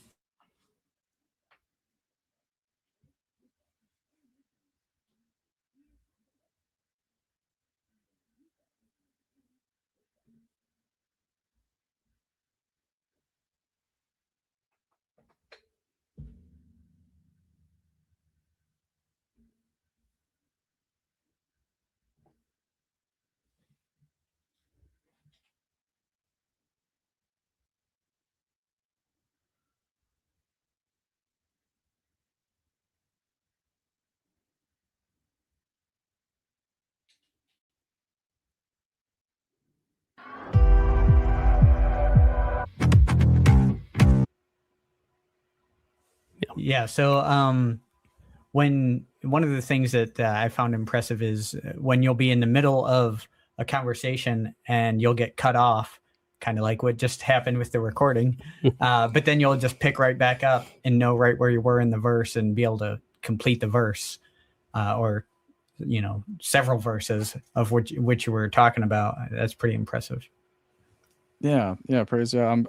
Yeah. So when one of the things that I found impressive is when you'll be in the middle of a conversation and you'll get cut off, kind of like what just happened with the recording. But then you'll just pick right back up and know right where you were in the verse and be able to complete the verse or, several verses of which you were talking about. That's pretty impressive. Yeah, praise God.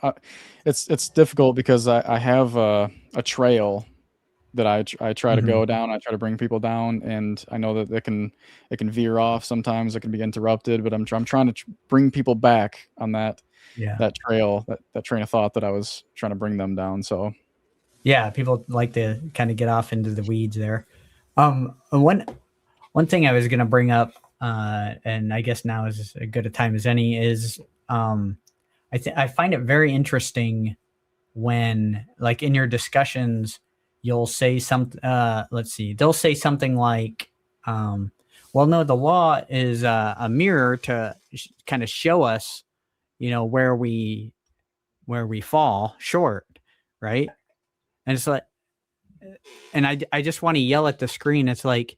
It's difficult because I have a trail that I try to go down. I try to bring people down, and I know that it can veer off sometimes. It can be interrupted, but I'm trying to bring people back on that trail, that train of thought that I was trying to bring them down. So yeah, people like to kind of get off into the weeds there. One thing I was going to bring up, and I guess now is as good a time as any, is I find it very interesting when, like, in your discussions, you'll say something. They'll say something like, "Well, no, the law is a mirror to kind of show us, where we fall short, right?" And it's like, and I just want to yell at the screen. It's like,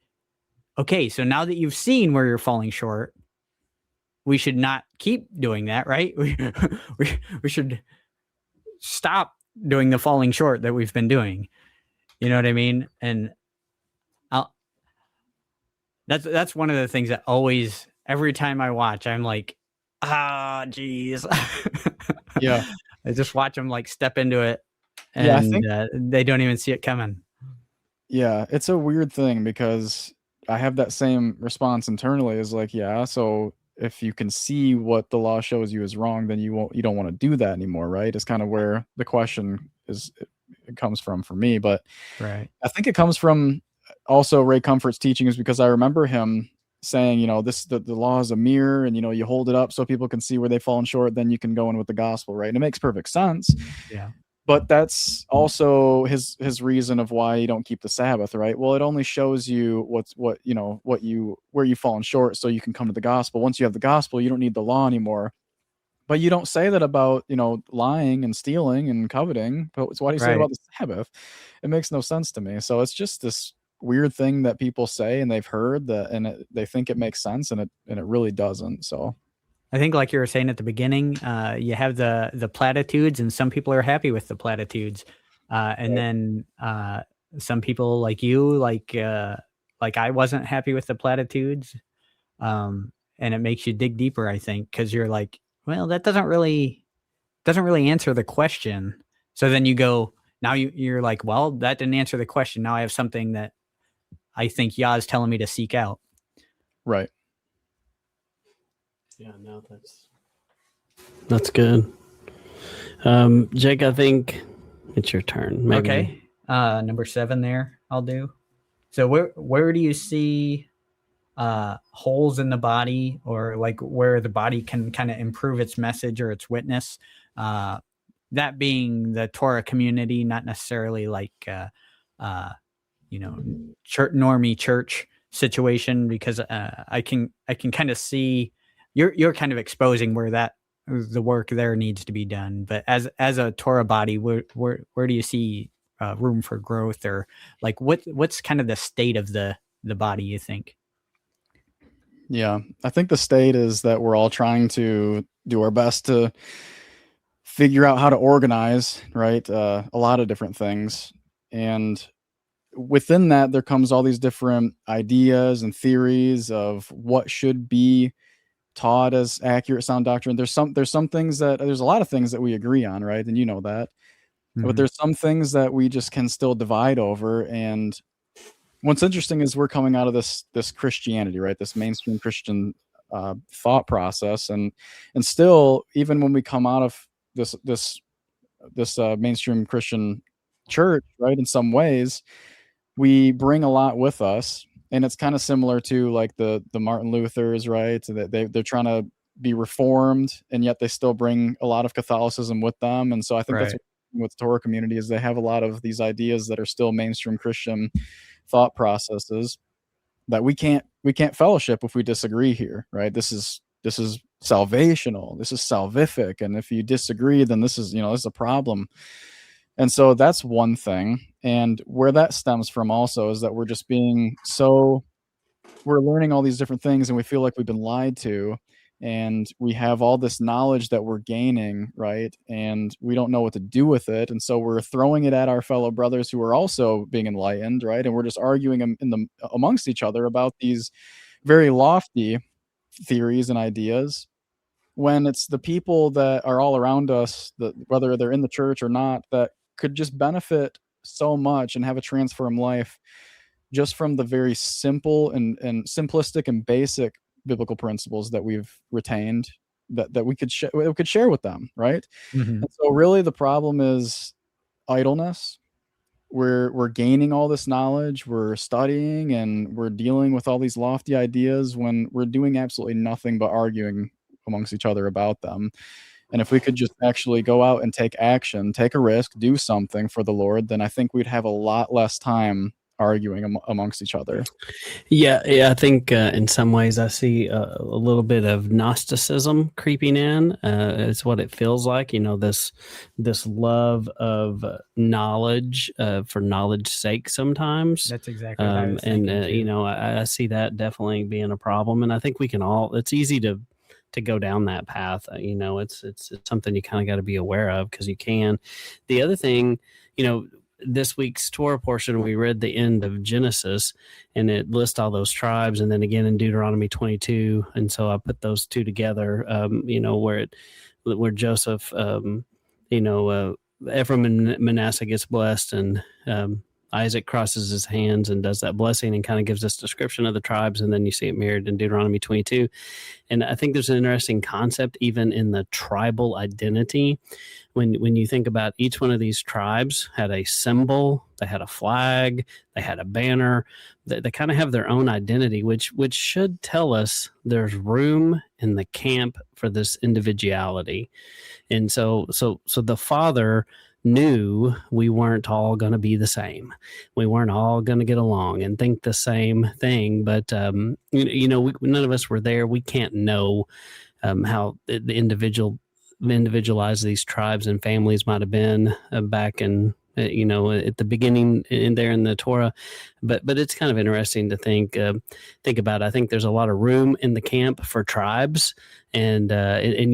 okay, so now that you've seen where you're falling short, we should not keep doing that, right? We should stop doing the falling short that we've been doing. You know what I mean? And that's one of the things that always, every time I watch, I'm like, geez. yeah, I just watch them like step into it, and they don't even see it coming. Yeah, it's a weird thing because I have that same response internally, is like, yeah, so if you can see what the law shows you is wrong, then you don't want to do that anymore, right? It's kind of where the question it comes from for me. But right, I think it comes from also Ray Comfort's teachings, because I remember him saying, the law is a mirror, and you hold it up so people can see where they've fallen short, then you can go in with the gospel, right? And it makes perfect sense. Yeah. But that's also his reason of why you don't keep the Sabbath, right? Well, it only shows you where you've fallen short, so you can come to the gospel. Once you have the gospel, you don't need the law anymore. But you don't say that about, lying and stealing and coveting. But why do you say it Right. about the Sabbath? It makes no sense to me. So it's just this weird thing that people say and they've heard that, and they think it makes sense, and it really doesn't. So I think, like you were saying at the beginning, you have the platitudes, and some people are happy with the platitudes, and then some people like you, like I wasn't happy with the platitudes, and it makes you dig deeper. I think because you're like, well, that doesn't really answer the question. So then you go, now you're like, well, that didn't answer the question. Now I have something that I think Yah is telling me to seek out. right. Yeah, no, that's good. Jake, I think it's your turn. Maybe. Okay. Number 7 there, I'll do. So where do you see holes in the body, or like where the body can kind of improve its message or its witness? That being the Torah community, not necessarily like normie church situation, because I can kind of see you're kind of exposing where the work there needs to be done. But as a Torah body, where do you see room for growth, or like what's kind of the state of the body, you think? Yeah, I think the state is that we're all trying to do our best to figure out how to organize, right? A lot of different things. And within that, there comes all these different ideas and theories of what should be taught as accurate, sound doctrine. There's a lot of things that we agree on, right? And you know that. But there's some things that we just can still divide over. And what's interesting is we're coming out of this Christianity, right? This mainstream Christian thought process, and still, even when we come out of this mainstream Christian church, right? In some ways, we bring a lot with us, and it's kind of similar to like the Martin Luthers, right? That they're trying to be reformed, and yet they still bring a lot of Catholicism with them. And so I think that's Right. what the Torah community is. They have a lot of these ideas that are still mainstream Christian thought processes that we can't fellowship if we disagree here, right? This is salvational. This is salvific, and if you disagree, then this is a problem. And so that's one thing. And where that stems from also is that we're just we're learning all these different things, and we feel like we've been lied to, and we have all this knowledge that we're gaining, right? And we don't know what to do with it. And so we're throwing it at our fellow brothers who are also being enlightened, right? And we're just arguing amongst each other about these very lofty theories and ideas, when it's the people that are all around us, that whether they're in the church or not, that could just benefit so much and have a transformed life just from the very simple and simplistic and basic biblical principles that we've retained, that we could share with them, right? And so really the problem is idleness. We're gaining all this knowledge, we're studying, and we're dealing with all these lofty ideas when we're doing absolutely nothing but arguing amongst each other about them. And if we could just actually go out and take action, take a risk, do something for the Lord, then I think we'd have a lot less time arguing amongst each other. Yeah, I think in some ways I see a little bit of Gnosticism creeping in. It's what it feels like, this love of knowledge for knowledge's sake sometimes. That's exactly what I was thinking, too. I see that definitely being a problem, and I think we can all. It's easy to go down that path. It's something you kind of got to be aware of, because you can. The other thing, this week's Torah portion, we read the end of Genesis, and it lists all those tribes, and then again in Deuteronomy 22. And so I put those two together, where Joseph, Ephraim and Manasseh gets blessed, and Isaac crosses his hands and does that blessing and kind of gives this description of the tribes. And then you see it mirrored in Deuteronomy 22. And I think there's an interesting concept even in the tribal identity. When you think about each one of these tribes had a symbol, they had a flag, they had a banner, they kind of have their own identity, which should tell us there's room in the camp for this individuality. And so the Father knew we weren't all going to be the same. We weren't all going to get along and think the same thing. But, none of us were there. We can't know how the individualized these tribes and families might have been back in at the beginning in there in the Torah, but it's kind of interesting to think about. I think there's a lot of room in the camp for tribes, and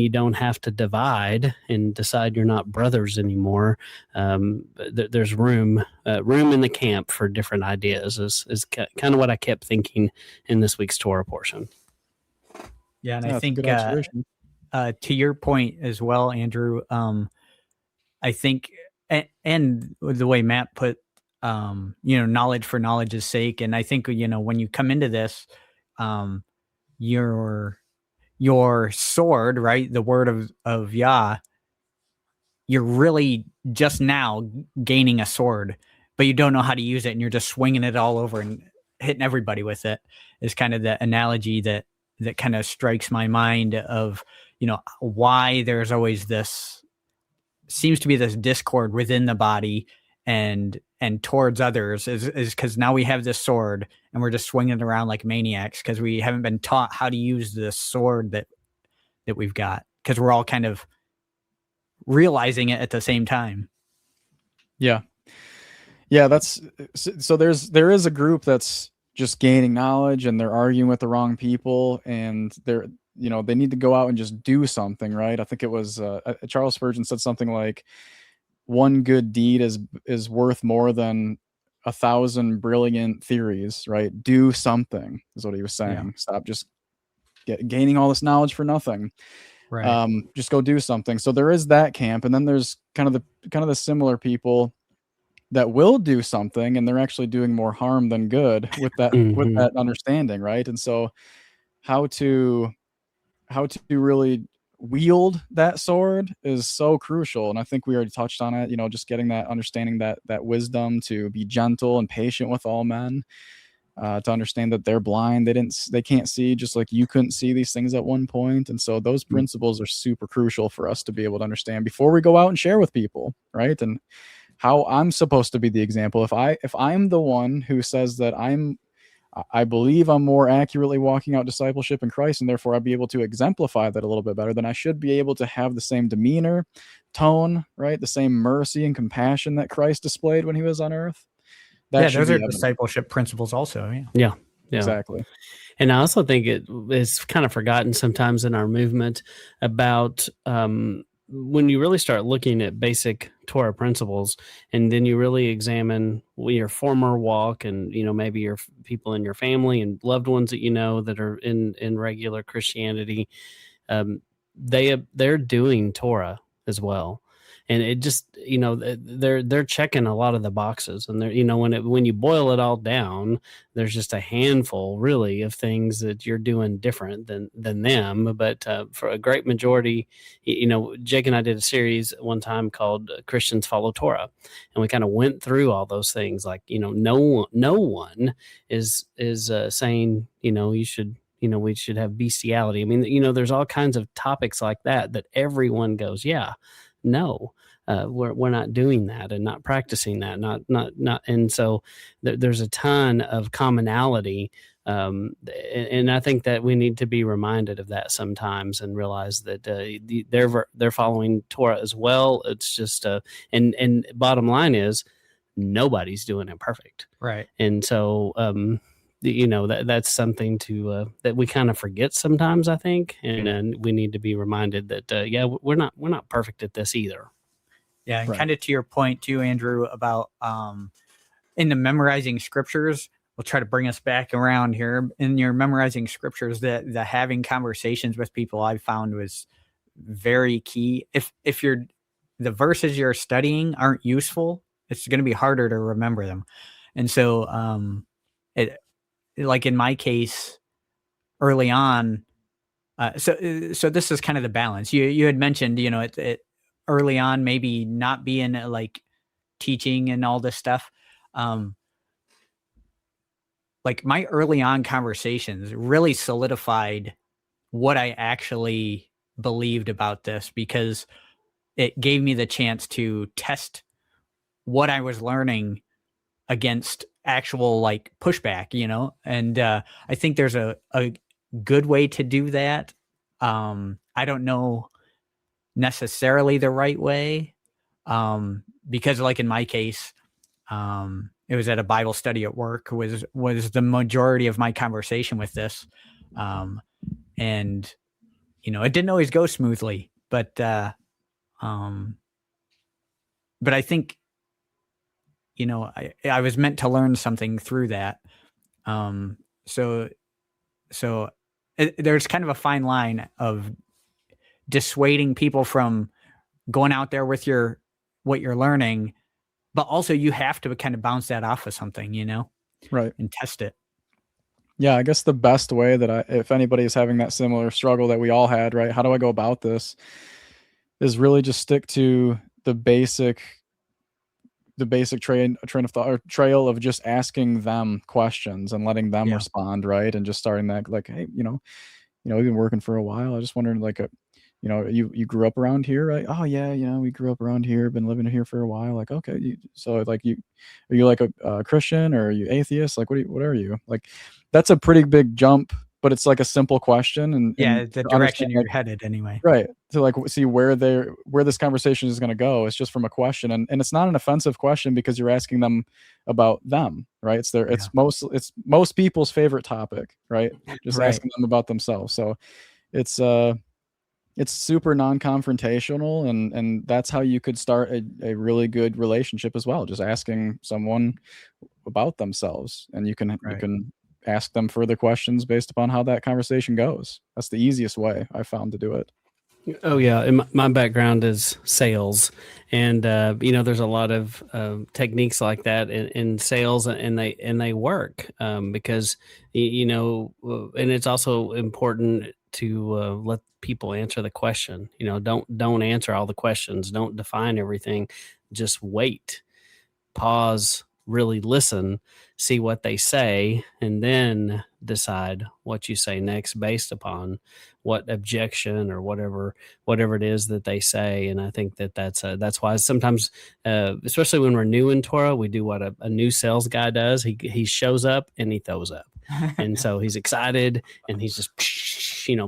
you don't have to divide and decide you're not brothers anymore. There's room in the camp for different ideas. Is kind of what I kept thinking in this week's Torah portion. Yeah, and I think to your point as well, Andrew, I think, and the way Matt put, knowledge for knowledge's sake. And I think, when you come into this, your sword, right, the word of Yah, you're really just now gaining a sword, but you don't know how to use it, and you're just swinging it all over and hitting everybody with it, is kind of the analogy that kind of strikes my mind of, why there's always seems to be this discord within the body and towards others is because now we have this sword and we're just swinging it around like maniacs because we haven't been taught how to use this sword that we've got, because we're all kind of realizing it at the same time. Yeah. That's so there is a group that's just gaining knowledge and they're arguing with the wrong people, and they need to go out and just do something, right? I think it was Charles Spurgeon said something like, one good deed is worth more than 1,000 brilliant theories, right? Do something is what he was saying. Yeah. Stop just gaining all this knowledge for nothing. Right. Just go do something. So there is that camp, and then there's kind of the similar people that will do something, and they're actually doing more harm than good with that with that understanding, right? And so how to really wield that sword is so crucial. And I think we already touched on it, just getting that understanding, that wisdom to be gentle and patient with all men, to understand that they're blind. They can't see, just like you couldn't see these things at one point. And so those principles are super crucial for us to be able to understand before we go out and share with people, right? And how I'm supposed to be the example. If I'm the one who says that I believe I'm more accurately walking out discipleship in Christ, and therefore I'll be able to exemplify that a little bit better, then I should be able to have the same demeanor, tone, right? The same mercy and compassion that Christ displayed when he was on earth. Those are discipleship principles also. Yeah. Exactly. And I also think it's kind of forgotten sometimes in our movement about when you really start looking at basic Torah principles, and then you really examine your former walk and, maybe your people in your family and loved ones that that are in regular Christianity, they're doing Torah as well. And it just, they're checking a lot of the boxes, and they're, when you boil it all down, there's just a handful really of things that you're doing different than them. But for a great majority, Jake and I did a series one time called Christians Follow Torah. And we kind of went through all those things, like, no one is saying, you should, we should have bestiality. I mean, there's all kinds of topics like that everyone goes, yeah, no, we're not doing that and not practicing that, not. And so there's a ton of commonality. And I think that we need to be reminded of that sometimes and realize that they're following Torah as well. It's just and bottom line is nobody's doing it perfect. Right. And so, that's something that we kind of forget sometimes, I think, and we need to be reminded that we're not perfect at this either. Yeah, and kind of to your point too, Andrew, about in the memorizing scriptures, we'll try to bring us back around here. In your memorizing scriptures, the having conversations with people, I found was very key. If the verses you're studying aren't useful, it's going to be harder to remember them. And so like in my case, early on, so this is kind of the balance. You had mentioned, it early on, maybe not being like teaching and all this stuff. Like my early on conversations really solidified what I actually believed about this, because it gave me the chance to test what I was learning against actual like pushback, and I think there's a good way to do that. I don't know necessarily the right way, because like in my case, it was at a Bible study at work was the majority of my conversation with this, and it didn't always go smoothly, but I think I was meant to learn something through that. So there's kind of a fine line of dissuading people from going out there with what you're learning, but also you have to kind of bounce that off of something, Right. and test it. Yeah, I guess the best way that if anybody is having that similar struggle that we all had, right? How do I go about this? Is really just stick to the basic train of thought or trail of just asking them questions and letting them respond, right? And just starting that like, hey, we've been working for a while. I just wondered, like, you grew up around here, right? Oh yeah, we grew up around here, been living here for a while. Like, okay, so like are you like a Christian, or are you atheist? Like, what are you? Like, that's a pretty big jump, but it's like a simple question, and the direction you're headed anyway. Right. To like see where this conversation is going to go. It's just from a question, and it's not an offensive question because you're asking them about them, right? It's most people's favorite topic, right? Just asking them about themselves. So it's super non-confrontational, and that's how you could start a really good relationship as well. Just asking someone about themselves, and you can ask them further questions based upon how that conversation goes. That's the easiest way I found to do it. Oh yeah, and my background is sales, and there's a lot of techniques like that in sales, and they work because and it's also important to let people answer the question. Don't answer all the questions. Don't define everything. Just wait, pause, really listen, see what they say, and then decide what you say next based upon what objection or whatever it is that they say. And I think that's why sometimes, especially when we're new in Torah, we do what a new sales guy does. He shows up and he throws up. And so he's excited and he's just,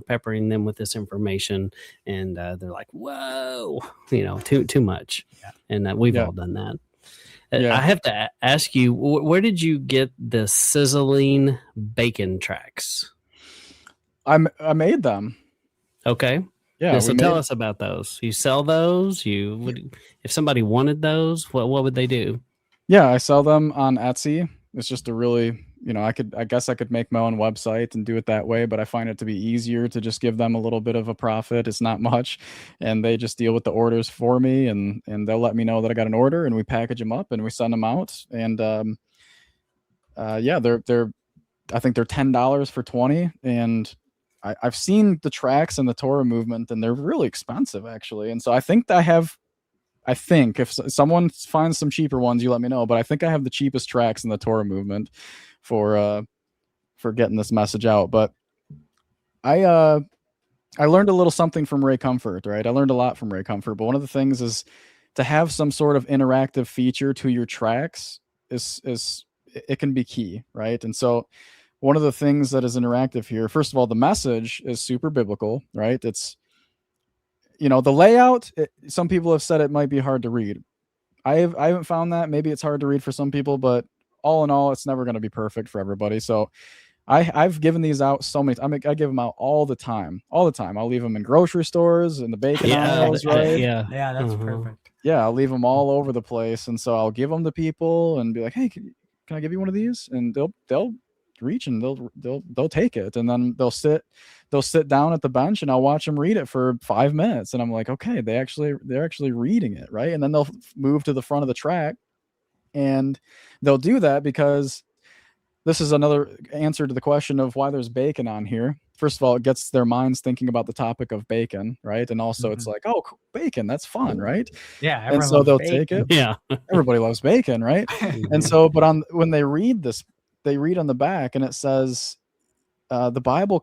peppering them with this information. And they're like, whoa, too much. Yeah. And we've all done that. Yeah. I have to ask you, where did you get the sizzling bacon tracts? I made them. Okay. Yeah. So tell us about those. You sell those? If somebody wanted those, what would they do? Yeah, I sell them on Etsy. It's just a really, I guess I could make my own website and do it that way, but I find it to be easier to just give them a little bit of a profit. It's not much, and they just deal with the orders for me, and they'll let me know that I got an order, and we package them up and we send them out. And they're I think they're $10 for 20, and I've seen the tracts in the Torah movement, and they're really expensive actually. And so I think if someone finds some cheaper ones, you let me know. But I think I have the cheapest tracts in the Torah movement for getting this message out. But I learned a little something from Ray Comfort, right? I learned a lot from Ray Comfort, but one of the things is to have some sort of interactive feature to your tracts it can be key, right? And so one of the things that is interactive here, first of all, the message is super biblical, right? It's the layout, some people have said it might be hard to read. I haven't found that. Maybe it's hard to read for some people, but all in all, it's never going to be perfect for everybody. So I've given these out so many. I give them out all the time. I'll leave them in grocery stores, in the bacon aisles, right? Yeah, that's perfect. Yeah, I'll leave them all over the place, and so I'll give them to people and be like, "Hey, can I give you one of these?" And they'll reach and they'll take it, and then they'll sit down at the bench, and I'll watch them read it for 5 minutes, and I'm like, okay, they're actually reading it, right? And then they'll move to the front of the track, and they'll do that because this is another answer to the question of why there's bacon on here. First of all, it gets their minds thinking about the topic of bacon, right? And also it's like, oh, bacon, that's fun, right? Yeah. And so they'll take it. Yeah. Everybody loves bacon, right? And so, but when they read this, they read on the back, and it says, the Bible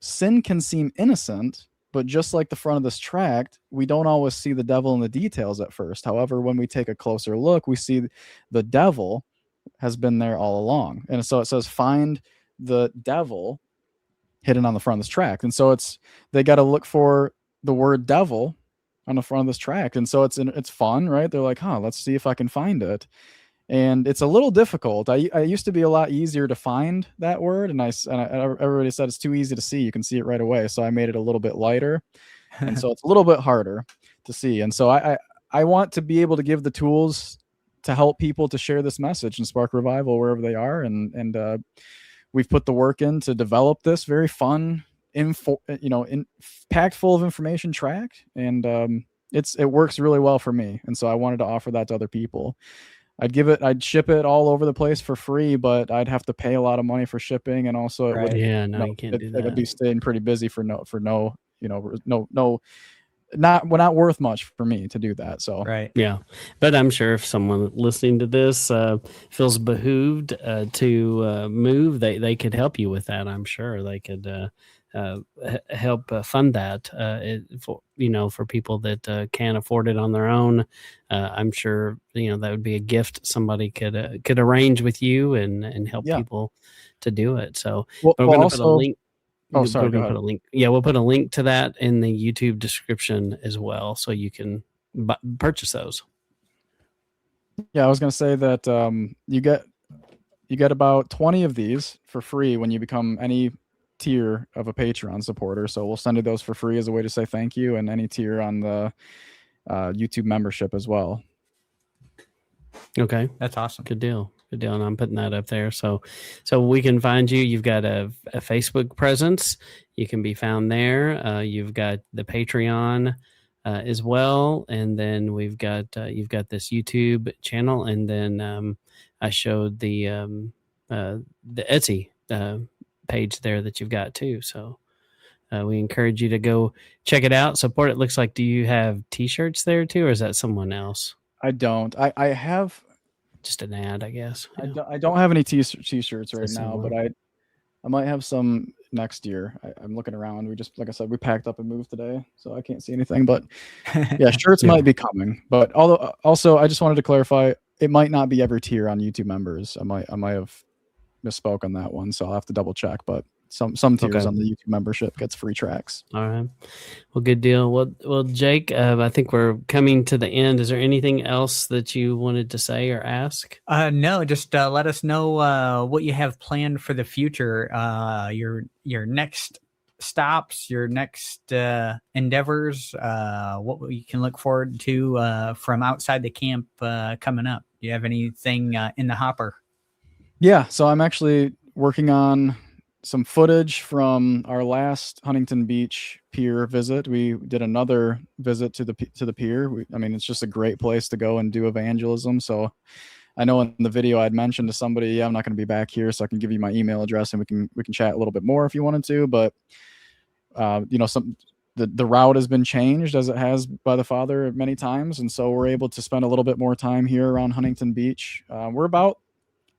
sin can seem innocent, But just like the front of this tract, we don't always see the devil in the details at first. However, when we take a closer look, we see the devil has been there all along. And so it says, find the devil hidden on the front of this tract. And so they got to look for the word devil on the front of this tract. And so it's fun, right? They're like, let's see if I can find it. And it's a little difficult. I used to be a lot easier to find that word, and everybody said it's too easy to see. You can see it right away. So I made it a little bit lighter, and so it's a little bit harder to see. And so I want to be able to give the tools to help people to share this message and spark revival wherever they are. And we've put the work in to develop this very fun, packed full of information tract, and it works really well for me. And so I wanted to offer that to other people. I'd ship it all over the place for free, but I'd have to pay a lot of money for shipping, and also it would, you can't do that. It'd be staying pretty busy not worth much for me to do that. So yeah, but I'm sure if someone listening to this feels behooved to move, they could help you with that. I'm sure they could help fund that for people that can't afford it on their own. I'm sure that would be a gift somebody could arrange with you and help people to do it. So we're going to put a link. Oh, sorry. We'll put a link. Yeah, we'll put a link to that in the YouTube description as well, so you can purchase those. Yeah, I was going to say that you get about 20 of these for free when you become any tier of a Patreon supporter. So we'll send you those for free as a way to say thank you, and any tier on the YouTube membership as well. Okay, that's awesome. Good deal. And I'm putting that up there so we can find you. You've got a Facebook presence. You can be found there. You've got the Patreon as well, and then you've got this YouTube channel, and then I showed the Etsy page there that you've got too. So we encourage you to go check it out, support it. Looks like, do you have T-shirts there too, or is that someone else? I don't. I have just an ad, I guess. I don't have any T-shirts right now, but I might have some next year. I'm looking around. Like I said, we packed up and moved today, so I can't see anything. But yeah, shirts might be coming. But also, I just wanted to clarify, it might not be every tier on YouTube members. I might have misspoke on that one, so I'll have to double check. But some tiers on the YouTube membership gets free tracks. All right. Well, good deal. Well, Jake, I think we're coming to the end. Is there anything else that you wanted to say or ask? No, just let us know what you have planned for the future. Your next stops, your next endeavors, what we can look forward to from outside the camp coming up. Do you have anything in the hopper? Yeah, so I'm actually working on some footage from our last Huntington Beach pier visit. We did another visit to the pier. It's just a great place to go and do evangelism. So I know in the video I'd mentioned to somebody, I'm not going to be back here, so I can give you my email address and we can chat a little bit more if you wanted to. But the route has been changed, as it has by the Father many times, and so we're able to spend a little bit more time here around Huntington Beach. We're about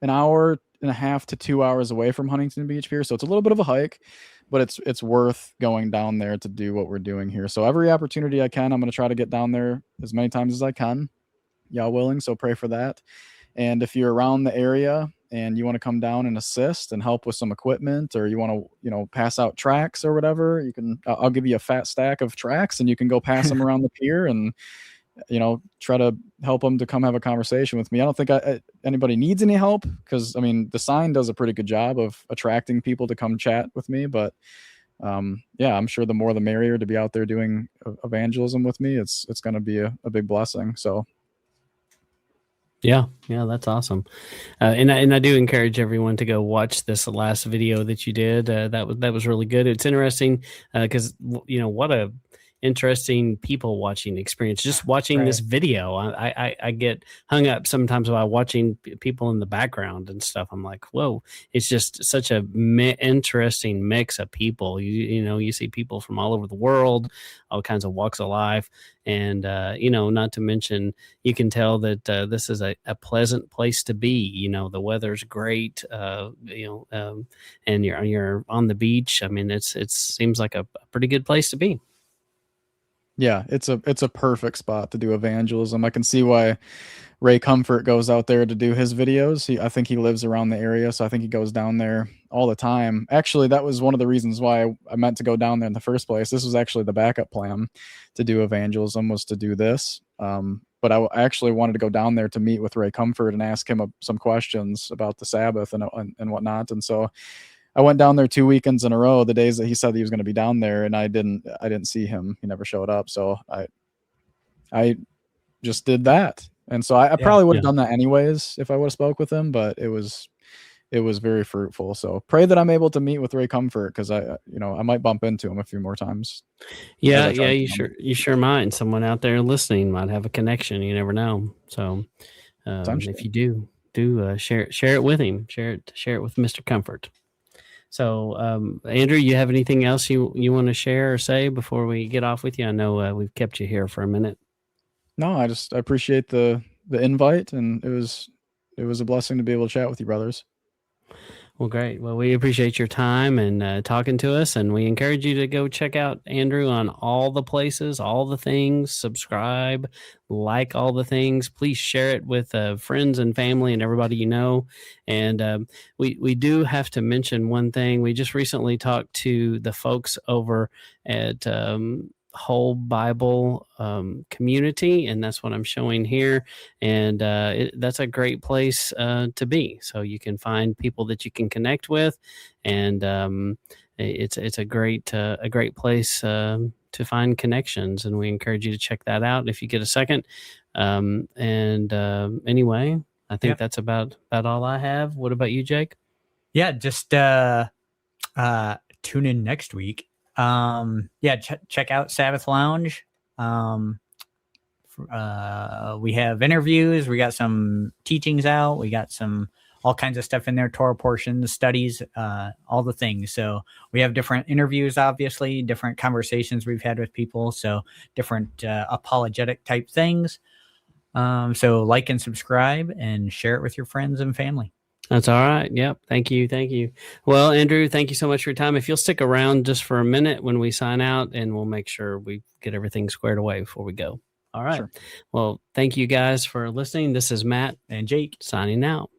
an hour and a half to 2 hours away from Huntington Beach Pier, so it's a little bit of a hike, but it's worth going down there to do what we're doing here. So every opportunity I can, I'm going to try to get down there as many times as I can, y'all willing. So pray for that. And if you're around the area and you want to come down and assist and help with some equipment, or you want to pass out tracts or whatever, I'll give you a fat stack of tracts and you can go pass them around the pier and try to help them to come have a conversation with me. I don't think anybody needs any help, because the sign does a pretty good job of attracting people to come chat with me. But I'm sure the more the merrier to be out there doing evangelism with me. It's going to be a big blessing. So yeah, that's awesome. And I do encourage everyone to go watch this last video that you did. That was really good. It's interesting because what a interesting people watching experience. Just watching this video, I get hung up sometimes by watching people in the background and stuff. I'm like, whoa, it's just such a interesting mix of people. You see people from all over the world, all kinds of walks of life, and not to mention, you can tell that this is a pleasant place to be. The weather's great, and you're on the beach. It seems like a pretty good place to be. Yeah, it's a perfect spot to do evangelism. I can see why Ray Comfort goes out there to do his videos. I think he lives around the area, so I think he goes down there all the time. Actually, that was one of the reasons why I meant to go down there in the first place. This was actually the backup plan to do evangelism, was to do this. But I actually wanted to go down there to meet with Ray Comfort and ask him some questions about the Sabbath and whatnot. And so I went down there 2 weekends in a row, the days that he said he was going to be down there, and I didn't see him. He never showed up. So I just did that. And so I probably would have done that anyways if I would have spoke with him, but it was very fruitful. So pray that I'm able to meet with Ray Comfort, because I might bump into him a few more times. Yeah, you sure might. Someone out there listening might have a connection. You never know. So if you do share it with him. Share it with Mr. Comfort. So, Andrew, you have anything else you want to share or say before we get off with you? I know we've kept you here for a minute. No, I appreciate the invite, and it was a blessing to be able to chat with you, brothers. Well, great. Well, we appreciate your time and talking to us, and we encourage you to go check out Andrew on all the places, all the things, subscribe, like all the things. Please share it with friends and family and everybody you know. And we do have to mention one thing. We just recently talked to the folks over at Whole Bible community, and that's what I'm showing here. And that's a great place to be. So you can find people that you can connect with, and it's a great place to find connections. And we encourage you to check that out if you get a second. Anyway, I think that's about all I have. What about you, Jake? Yeah, just tune in next week. Check out Sabbath Lounge. We have interviews. We got some teachings out. We got all kinds of stuff in there, Torah portions, studies, all the things. So we have different interviews, obviously, different conversations we've had with people. So different apologetic type things. So like and subscribe and share it with your friends and family. That's all right. Yep. Thank you. Well, Andrew, thank you so much for your time. If you'll stick around just for a minute when we sign out, and we'll make sure we get everything squared away before we go. All right. Sure. Well, thank you guys for listening. This is Matt and Jake signing out.